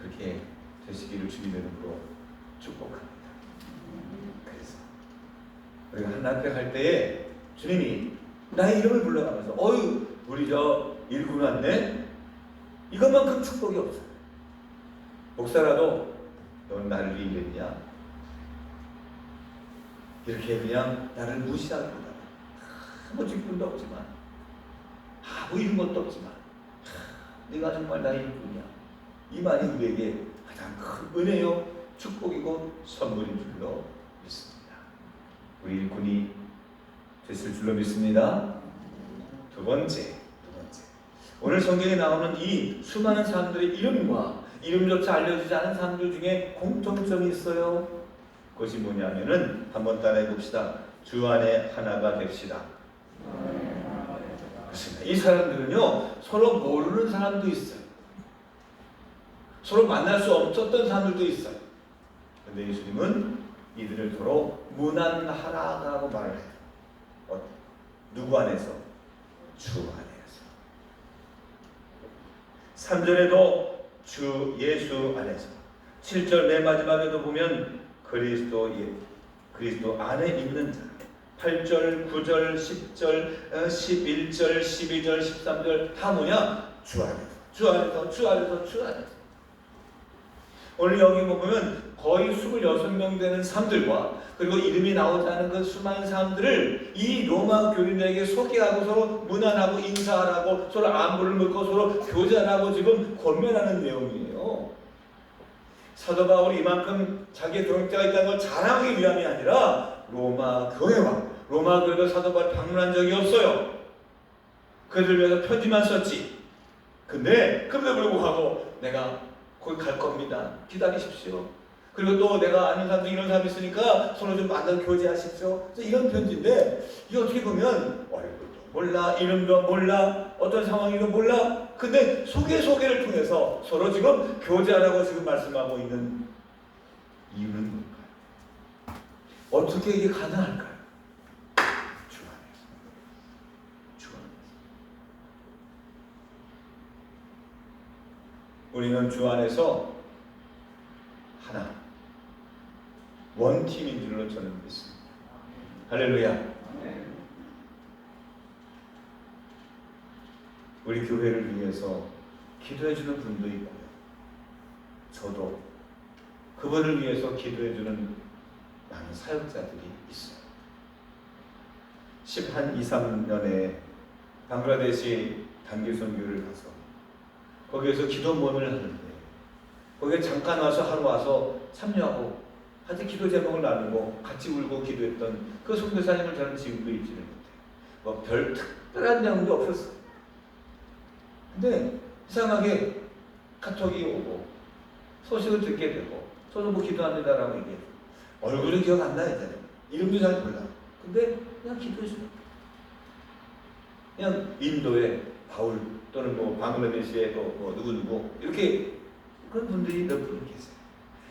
S1: 그렇게 되시기를 주님의 이름으로 축복합니다. 그래서 우리가 하나님 앞에 갈 때에 주님이 나의 이름을 불러가면서 어휴 우리 저 일꾼 왔네? 이것만큼 축복이 없어요. 목사라도 넌 나를 이랬냐? 이렇게 그냥 나를 무시하고 아무 직분도 없지만 아무 이런 것도 없지만 네가 정말 나의 일꾼이야. 이 말이 우리에게 가장 큰 은혜요 축복이고 선물인 줄로 믿습니다. 우리 일꾼이 됐을 줄로 믿습니다. 두 번째 오늘 성경에 나오는 이 수많은 사람들의 이름과 이름조차 알려지지 않은 사람들 중에 공통점이 있어요. 그것이 뭐냐면은 한번 따라해 봅시다. 주 안에 하나가 됩시다. 그렇습니다. 이 사람들은요 서로 모르는 사람도 있어요. 서로 만날 수 없었던 사람들도 있어요. 그런데 예수님은 이들을 서로 문안하라고 말을 해요. 누구 안에서? 주 안에서. 3절에도 주 예수 안에서. 7절 맨 마지막에도 보면 그리스도 안에 있는 자. 8절, 9절, 10절, 11절, 12절, 13절 다 뭐냐? 주 안에서. 주 안에서, 주 안에서, 주 안에서. 오늘 여기 보면 거의 26명 되는 사람들과 그리고 이름이 나오지 않은 그 수많은 사람들을 이 로마 교인들에게 소개하고 서로 문안하고 인사하라고 서로 안부를 묻고 서로 교제하라고 지금 권면하는 내용이에요. 사도 바울이 이만큼 자기의 동역자가 있다는 걸 자랑하기 위함이 아니라 로마 교회가 사도 바울을 방문한 적이 없어요. 그들을 위해서 편지만 썼지. 근데 그럼에도 불구하고 내가 거기 갈 겁니다. 기다리십시오. 그리고 또 내가 아는 사람 중 이런 사람이 있으니까 서로 좀 만나서 교제하십시오. 그래서 이런 편지인데 이게 어떻게 보면 얼굴도 몰라, 이름도 몰라, 어떤 상황이도 몰라. 근데 소개를 통해서 서로 지금 교제하라고 지금 말씀하고 있는 이유는 뭘까요? 어떻게 이게 가능할까요? 주 안에서. 주 안에서. 우리는 주 안에서 하나, 원팀인 줄로 저는 믿습니다. 할렐루야. 우리 교회를 위해서 기도해주는 분도 있고요. 저도 그분을 위해서 기도해주는 많은 사역자들이 있어요. 2, 3년에 방글라데시 단기 선교를 가서 거기에서 기도 모임을 하는데 거기에 잠깐 와서 하루 와서 참여하고 같이 기도 제목을 나누고 같이 울고 기도했던 그 선교사님을 저는 지금도 잊지를 못해요. 뭐 별 특별한 내용도 없었어요. 근데 이상하게 카톡이 오고 소식을 듣게 되고 저도 뭐 기도합니다라고 얘기해요. 얼굴은 기억 안 나요. 이름도 잘 몰라. 근데 그냥 기도해줘요. 그냥 인도의 바울 또는 뭐 방글라데시의 뭐 누구 이렇게 그런 분들이 몇 분 계세요.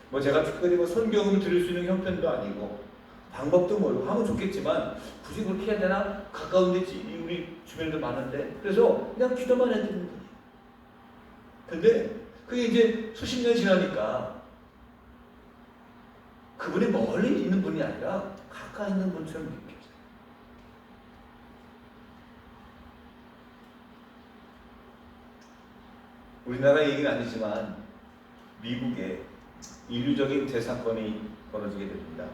S1: 뭐 제가 특별히 뭐 선교음을 들을 수 있는 형편도 아니고 방법도 모르고 하면 좋겠지만 굳이 그렇게 해야 되나? 가까운 데 우리 주변에도 많은데 그래서 그냥 기도만 해주는 거예요. 근데 그게 이제 수십 년 지나니까 그분이 멀리 있는 분이 아니라 가까이 있는 분처럼 느껴져요. 우리나라 얘기는 아니지만 미국에 인류적인 대사건이 벌어지게 됩니다.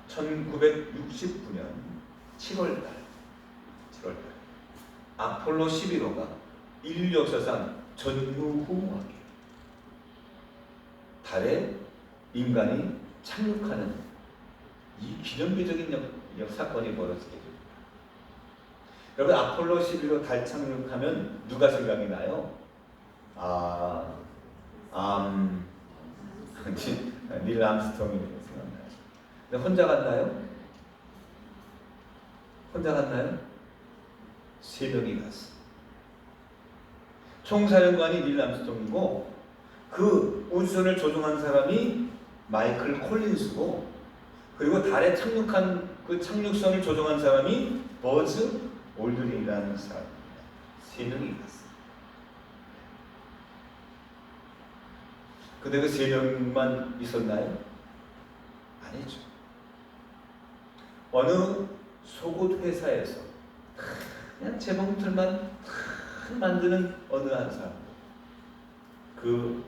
S1: 1969년 7월달 아폴로 11호가 인류 역사상 전무후무하게 달에 인간이 착륙하는 이 기념비적인 사건이 벌어지게 됩니다. 여러분 아폴로 11호 달 착륙하면 누가 생각이 나요? 닐 암스트롱이 생각나요. 근데 혼자 갔나요? 혼자 갔나요? 3명이 갔어. 총사령관이 닐 암스트롱이고 그 우주선을 조종한 사람이 마이클 콜린스고 그리고 달에 착륙한 그 착륙선을 조종한 사람이 버즈 올드린이라는 사람입니다. 3명이 갔어. 근데 그 3명만 있었나요? 아니죠. 어느 속옷 회사에서 그냥 재봉틀만 만드는 어느 한 사람, 그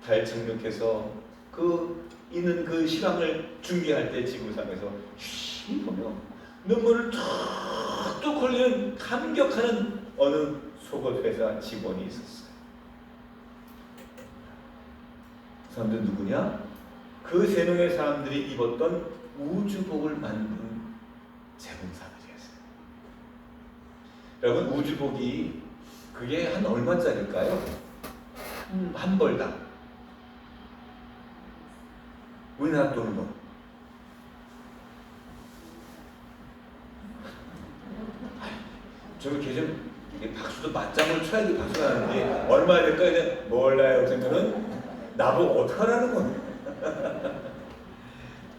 S1: 달 착륙해서 그 있는 그 실황을 중계할 때 지구상에서 쉬 보며 눈물을 툭툭 흘리는 감격하는 어느 속옷 회사 직원이 있었어요. 그 사람들 누구냐? 그 3명의 사람들이 입었던 우주복을 만든 재봉사들이었어요. 여러분 우주복이 그게 한 얼마짜리일까요? 한 벌당 우리나라 돈으로 저렇게 좀 박수도 맞장을 쳐야 돼. 박수가 나는데 얼마야 될까? 몰라요. 그러면은 나보고 어떡하라는 거야.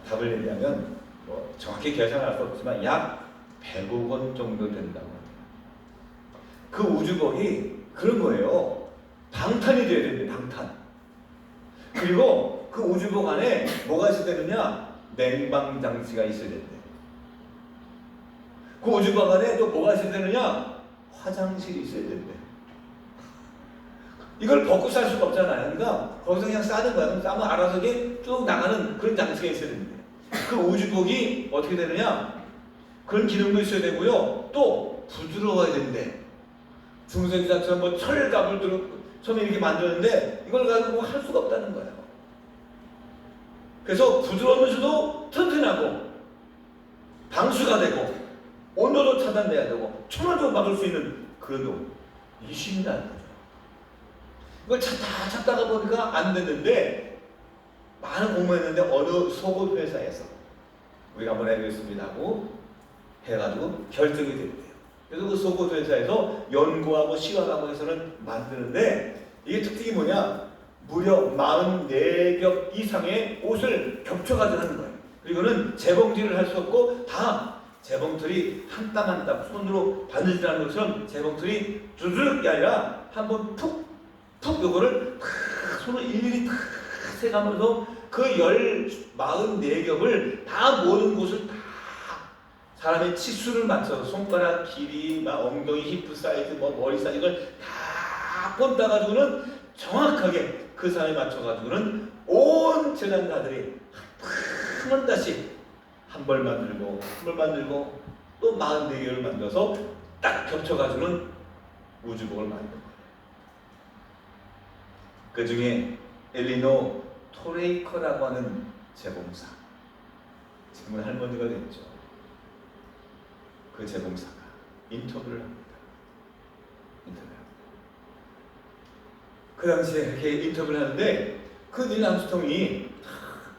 S1: 답을 얘기하면 뭐 정확히 계산할 수 없지만 약 100억 원 정도 된다고 합니다. 그 우주복이 그런 거예요. 방탄이 돼야 된대. 방탄. 그리고 그 우주복 안에 뭐가 있어야 되느냐? 냉방 장치가 있어야 된대. 그 우주복 안에 또 뭐가 있어야 되느냐? 화장실이 있어야 된대. 이걸 벗고 살 수가 없잖아요. 그러니까 거기서 그냥 싸는 거야. 그럼 싸면 알아서 이게 쭉 나가는 그런 장치가 있어야 되는데 그 우주복이 어떻게 되느냐? 그런 기능도 있어야 되고요. 또 부드러워야 된대. 중세기사처럼 뭐 철갑을 처음에 이렇게 만드는데 이걸 가지고 할 수가 없다는 거예요. 그래서 부드러우면서도 튼튼하고 방수가 되고 온도도 차단돼야 되고 천원도 막을 수 있는 그런 이게 쉽지 않은 거죠. 이걸 찾다가 보니까 안 됐는데 많은 공부했는데 어느 속옷 회사에서 우리가 한번 해보겠습니다 하고 해가지고 결정이 됐대요. 그래서 그 속옷 회사에서 연구하고 시화하고 해서는 만드는데 이게 특징이 뭐냐? 무려 44겹 이상의 옷을 겹쳐가지고 하는 거예요. 그리고는 재봉질을 할 수 없고 다 재봉틀이 한 땀 한 땀 손으로 바느질하는 것처럼 재봉틀이 두둑이 아니라 한번 푹 요거를 탁 손을 일일이 탁 세가면서 그 44겹을 다 모든 곳을 다 사람의 치수를 맞춰서 손가락 길이, 막 엉덩이 히프 사이즈, 뭐 머리 사이즈 이걸 다 본따가지고는 정확하게 그 사람에 맞춰가지고는 온 재단가들이 한 번씩 한 벌 만들고 한 벌 만들고 또 44개를 만들어서 딱 겹쳐가지고는 우주복을 만든 거예요. 그 중에 엘리노 토레이커라고 하는 재봉사, 지금은 할머니가 됐죠. 그 재봉사가 인터뷰를 합니다. 그 당시에 이렇게 인터뷰를 하는데 그 닐 암스트롱이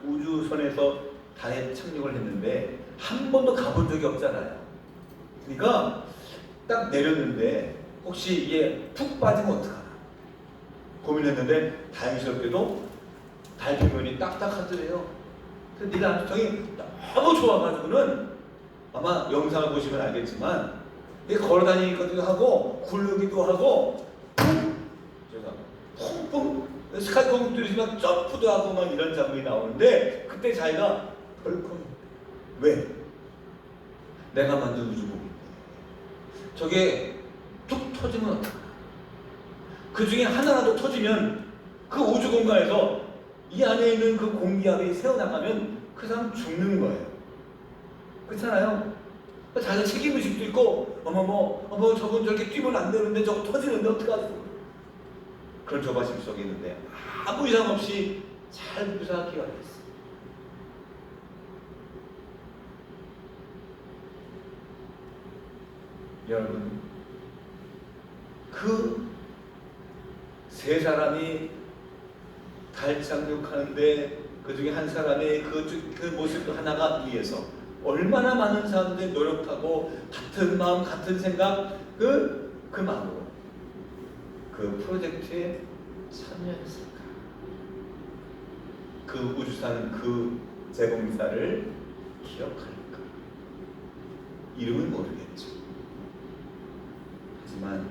S1: 우주선에서 달에 착륙을 했는데 한 번도 가본 적이 없잖아요. 그러니까 딱 내렸는데 혹시 이게 푹 빠지면 어떡하나 고민했는데 다행스럽게도 달 표면이 딱딱하더래요. 그래서 닐 암스트롱이 너무 좋아가지고는 아마 영상을 보시면 알겠지만 걸어다니기도 하고 굴르기도 하고 쿵쿵 스카이 공주들이 막 점프도 하고 막 이런 장면이 나오는데 그때 자기가 덜컹 왜? 내가 만든 우주복인데 저게 툭 터지면 어떡하나? 그 중에 하나라도 터지면 그 우주 공간에서 이 안에 있는 그 공기압이 새어나가면 그 사람 죽는 거예요. 그렇잖아요? 자기가 책임의식도 있고 어머 저건 저렇게 뛰면 안 되는데 저거 터지는데 어떡하지? 그런 조바심 속에 있는데 아무 이상 없이 잘 무사하게 귀환했어. 여러분, 그 세 사람이 달 착륙하는데 그 중에 한 사람의 그 모습 하나가 위해서 얼마나 많은 사람들이 노력하고 같은 마음 같은 생각 그 마음으로 그 프로젝트에 참여했을까? 그 우주선 그 재봉사를 기억할까? 이름은 모르겠죠. 하지만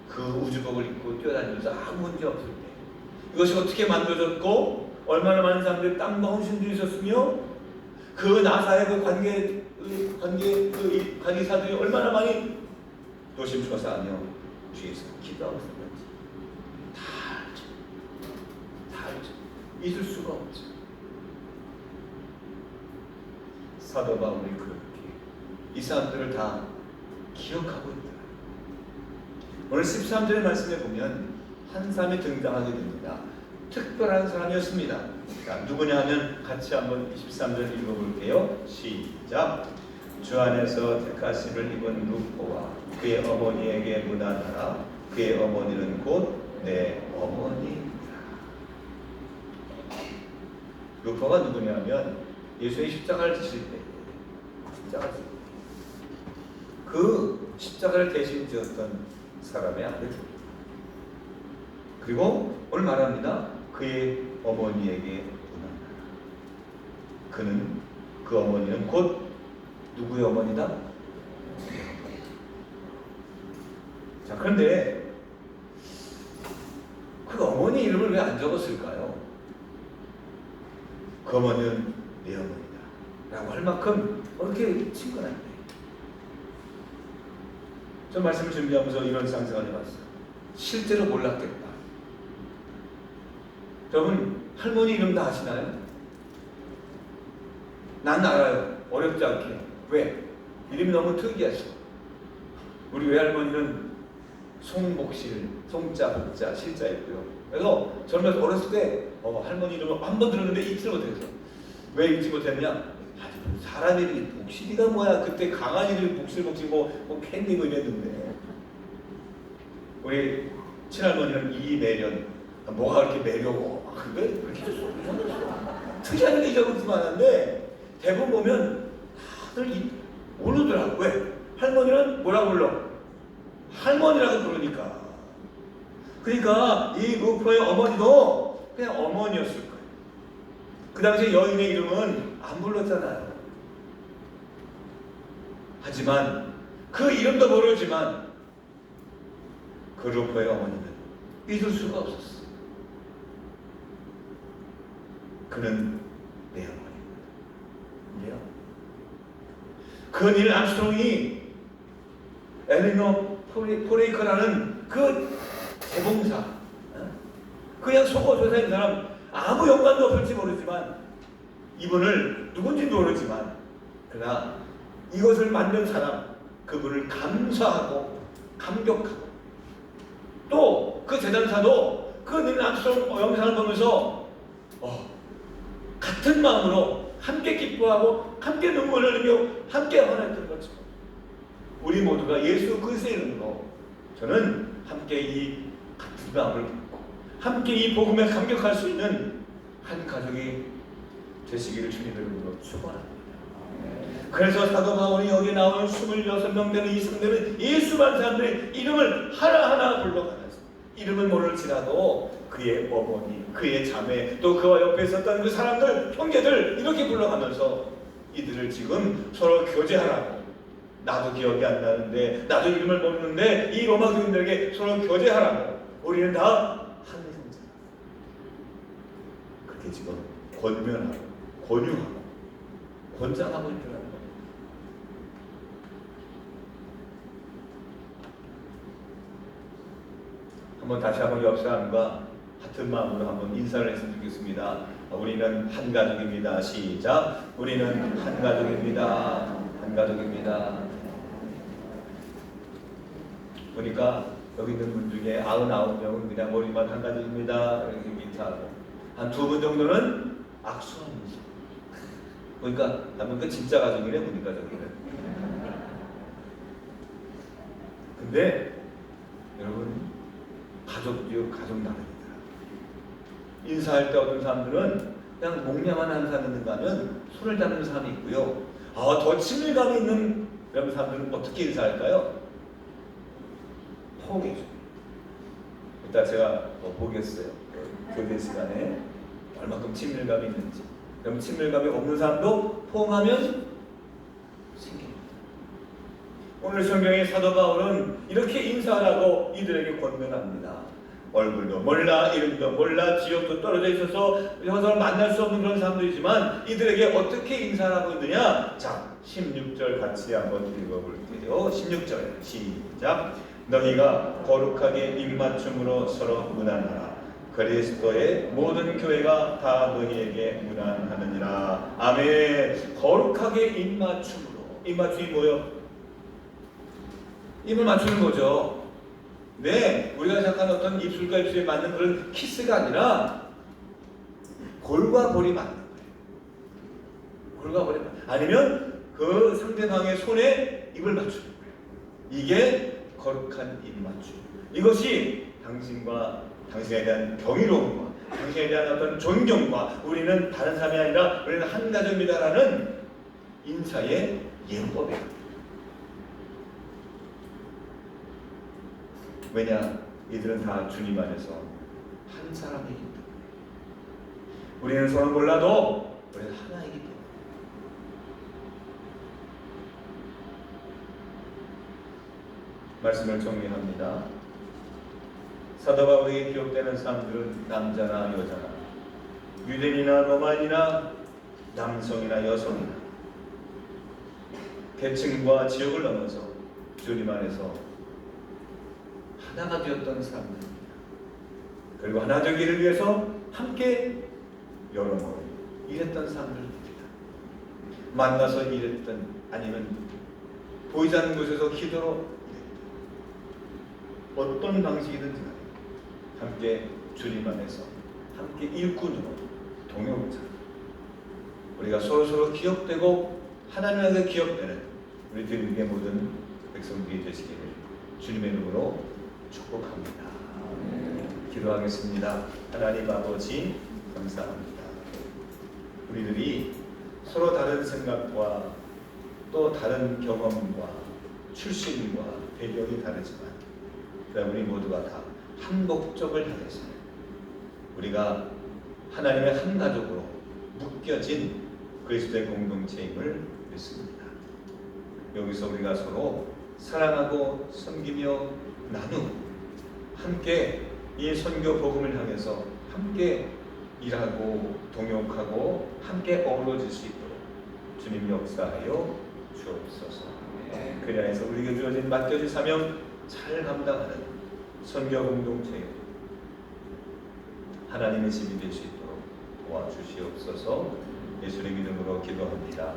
S1: 그 우주복을 입고 뛰어다니면서 아무 문제 없을 때 이것이 어떻게 만들어졌고 얼마나 많은 사람들이 땀과 헌신들이 있었으며 그 나사의 그 관계사들이 얼마나 많이 노심초사하며 뒤에서 기도하고 있었는지 다 알죠. 잊을 수가 없죠. 사도 바울이 그렇게 이 사람들을 다 기억하고 있다. 오늘 13절의 말씀에 보면 한 사람이 등장하게 됩니다. 특별한 사람이었습니다. 자, 누구냐 하면 같이 한번 13절 읽어볼게요. 시작. 주 안에서 택하심을 입은 루포와 그의 어머니에게 문안하라. 그의 어머니는 곧 내 어머니입니다. 루포가 누구냐 하면 예수의 십자가를 지실 때 그 십자가를 대신 지었던 사람의 아들입니다. 그리고 오늘 말합니다. 그의 어머니에게 문안하라. 그 어머니는 곧 누구의 어머니다? 자, 그런데 그 어머니 이름을 왜 안 적었을까요? 그 어머니는 내 어머니다 라고 할 만큼 그렇게 친근한데 저 말씀을 준비하면서 이런 상상을 해봤어요. 실제로 몰랐겠다. 여러분 할머니 이름 다 아시나요? 난 알아요. 어렵지 않게. 왜? 이름이 너무 특이하죠. 우리 외할머니는 송복실, 송자, 복자, 실자였고요. 그래서 젊어서 어렸을 때 할머니 이름을 한 번 들었는데 잊지 못했어. 왜 잊지 못했냐? 사람 이름이 복실이가 뭐야? 그때 강아지 이름이 복실복실 뭐 캔디 뭐 이랬는데 우리 친할머니는 이매련, 뭐가 그렇게 매려워? 그게 그렇게 특이한 게 잊어버리지 않았는데 대부분 보면 다들 모르더라고. 왜? 할머니는 뭐라고 불러? 할머니라고 부르니까. 그러니까 이 루퍼의 어머니도 그냥 어머니였을 거예요. 그 당시에 여인의 이름은 안 불렀잖아요. 하지만 그 이름도 모르지만 그 루퍼의 어머니는 잊을 수가 없었어. 그는 내 어머니입니다. 그닐 암스트롱이 엘리노 포레이커라는 그 재봉사, 그냥 속어조사인 사람 아무 연관도 없을지 모르지만 이분을 누군지도 모르지만 그러나 이것을 만든 사람 그분을 감사하고 감격하고 또 그 재단사도 그닐 암스트롱 영상을 보면서 같은 마음으로 함께 기뻐하고 함께 눈물을 흘리며 함께 환호했던 것처럼 우리 모두가 예수 그리스도의 이름으로 저는 함께 이 같은 마음을 갖고 함께 이 복음에 감격할 수 있는 한 가족이 되시기를 주님의 이름으로 축원합니다. 그래서 사도 바울이 여기 나오는 26명 되는 이 성도는 예수만 사람들의 이름을 하나하나 불러가면서 이름은 모를지라도 그의 어머니, 그의 자매, 또 그와 옆에 있었던 그 사람들, 형제들 이렇게 불러가면서 이들을 지금 서로 교제하라고. 나도 기억이 안 나는데, 나도 이름을 모르는데 이 로마 교인들에게 서로 교제하라고. 우리는 다 한 형제. 그렇게 지금 권면하고, 권유하고, 권장하고 있더라는 거예요. 한번 다시 한번 옆 사람과 같은 마음으로 한번 인사를 했으면 좋겠습니다. 우리는 한 가족입니다. 시작. 우리는 한 가족입니다. 한 가족입니다. 보니까 여기 있는 분 중에 99명은 그냥 머리만 한 가족입니다. 이렇게 인사하고 한 2분 정도는 악수하면서 보니까 남은 진짜 가족이네. 보니까 저기는. 근데 여러분 가족이요, 가족 나름이다. 인사할 때 어떤 사람들은 그냥 목례만 하는 사람이 있는가 하면 손을 잡는 사람이 있고요. 더 친밀감이 있는 그런 사람들은 어떻게 인사할까요? 포옹해줘. 이따 제가 보겠어요. 교대 시간에 얼마큼 친밀감이 있는지. 그럼 친밀감이 없는 사람도 포옹하면 생깁니다. 오늘 성경의 사도 바울은 이렇게 인사하라고 이들에게 권면합니다. 얼굴도 몰라, 이름도 몰라, 지역도 떨어져 있어서 서로 만날 수 없는 그런 사람들이지만 이들에게 어떻게 인사하고 있느냐? 자, 16절 같이 한번 읽어볼게요. 16절 시작. 너희가 거룩하게 입맞춤으로 서로 문안하라. 그리스도의 모든 교회가 다 너희에게 문안하느니라. 아멘. 거룩하게 입맞춤으로. 입맞춤이 뭐요? 입을 맞추는 거죠. 네, 우리가 생각하는 어떤 입술과 입술에 맞는 그런 키스가 아니라 골과 볼이 맞는 거예요. 골과 볼이 맞는. 아니면 그 상대방의 손에 입을 맞추는 거예요. 이게 거룩한 입맞춤. 이것이 당신과 당신에 대한 경이로움과 당신에 대한 어떤 존경과 우리는 다른 사람이 아니라 우리는 한 가족입니다라는 인사의 예법이에요. 왜냐? 이들은 다 주님 안에서 한 사람이기 때문에. 우리는 서로 몰라도 우리는 하나이기 때문에. 말씀을 정리합니다. 사도 바울에게 기록되는 사람들은 남자나 여자나 유대인이나 로마인이나 남성이나 여성이나 계층과 지역을 넘어서 주님 안에서 하나가 되었던 사람들입니다. 그리고 하나 되기를 위해서 함께 여러모로 일했던 사람들입니다. 만나서 일했던 아니면 보이지 않는 곳에서 기도로 일했던 어떤 방식이든지 간에 함께 주님 안에서 함께 일꾼으로 동역자 우리가 서로서로 기억되고 하나님 안에서 기억되는 우리 주님의 모든 백성들이 되시기를 주님의 이름으로 축복합니다. 기도하겠습니다. 하나님 아버지 감사합니다. 우리들이 서로 다른 생각과 또 다른 경험과 출신과 배경이 다르지만 우리 모두가 다 한 목적을 향해서 우리가 하나님의 한 가족으로 묶여진 그리스도의 공동체임을 믿습니다. 여기서 우리가 서로 사랑하고 섬기며 나누고 함께 이 선교 복음을 향해서 함께 일하고 동역하고 함께 어우러질 수 있도록 주님 역사하여 주옵소서. 그리하여 우리에게 주어진 맡겨진 사명 잘 감당하는 선교 공동체 하나님의 집이 될 수 있도록 도와주시옵소서. 예수의 이름으로 기도합니다.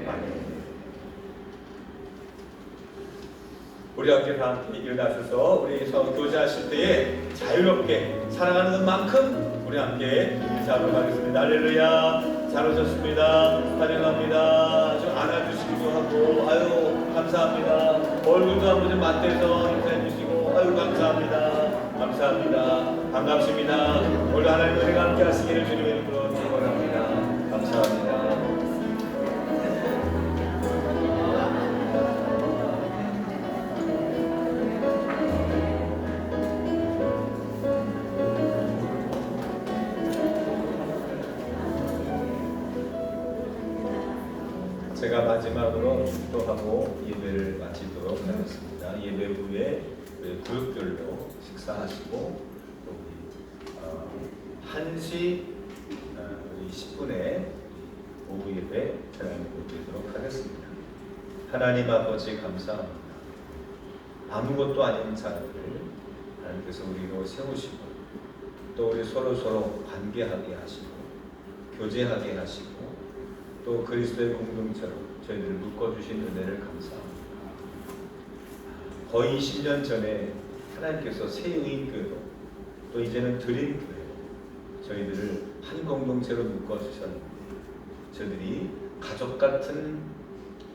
S1: 아멘. 우리 함께 일어나셔서 우리 서로 교제하실 때에 자유롭게 사랑하는 것만큼 우리 함께 인사하도록 하겠습니다. 할렐루야. 잘 오셨습니다. 환영합니다. 아주 안아주시기도 하고 아유 감사합니다. 얼굴도 한번 좀 맞대서 인사해 주시고 아유 감사합니다. 감사합니다. 반갑습니다. 오늘 하나님 은혜가 함께 하시기를 주님의 이름으로 축원합니다. 감사합니다. 제가 마지막으로 축도하고 예배를 마치도록 하겠습니다. 예배 후에 그룹별로 식사하시고 1시 10분에 오후 예배 하나님 드리도록 하겠습니다. 하나님 아버지 감사합니다. 아무것도 아닌 자들을 하나님께서 우리로 세우시고 또 우리 서로 관계하게 하시고 교제하게 하시고 또 그리스도의 공동체로 저희들을 묶어주신 은혜를 감사합니다. 거의 20년 전에 하나님께서 새의인교회로 또 이제는 드림교회로 저희들을 한 공동체로 묶어주셨는데 저희들이 가족 같은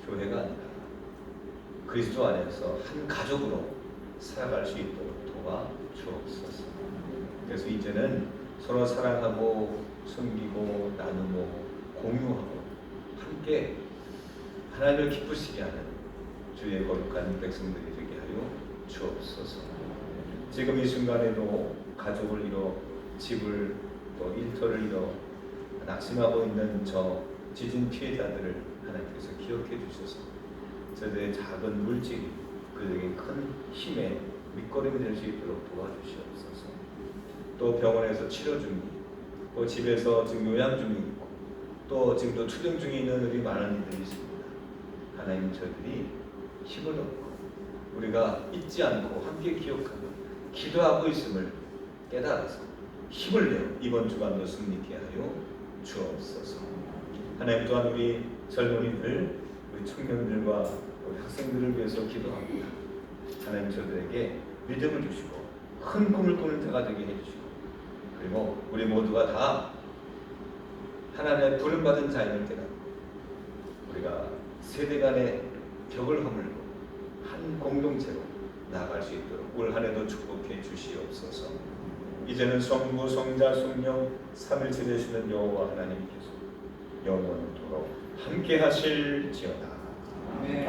S1: 교회가 아니라 그리스도 안에서 한 가족으로 살아갈 수 있도록 도와주옵소서. 그래서 이제는 서로 사랑하고 섬기고 나누고 공유하고 함께 하나님을 기쁘시게 하는 주의 거룩한 백성들이 되게 하여 주옵소서. 지금 이 순간에도 가족을 잃어 집을 또 일터를 잃어 낙심하고 있는 저 지진 피해자들을 하나님께서 기억해 주셔서 저들의 작은 물질이 그들에게 큰 힘의 밑거름이 될 수 있도록 도와주시옵소서. 또 병원에서 치료 중인 또 집에서 지금 요양 중에 있고 또 지금도 투병 중에 있는 우리 많은 이들이 있습니다. 하나님 저들이 힘을 얻고 우리가 잊지 않고 함께 기억하고 기도하고 있음을 깨달아서 힘을 내어 이번 주간도 승리케 하여 주옵소서. 하나님 또한 우리 젊은이들, 우리 청년들과 우리 학생들을 위해서 기도합니다. 하나님 저들에게 믿음을 주시고 큰 꿈을 꾸는 자가 되게 해주시고 그리고 우리 모두가 다 하나님의 부름받은 자임을 깨닫고 우리가 세대 간의 벽을 허물고 한 공동체로 나아갈 수 있도록 올 한 해도 축복해 주시옵소서. 이제는 성부, 성자, 성령 삼일체 되시는 여호와 하나님께서 영원토록 함께 하실지어다. 아멘.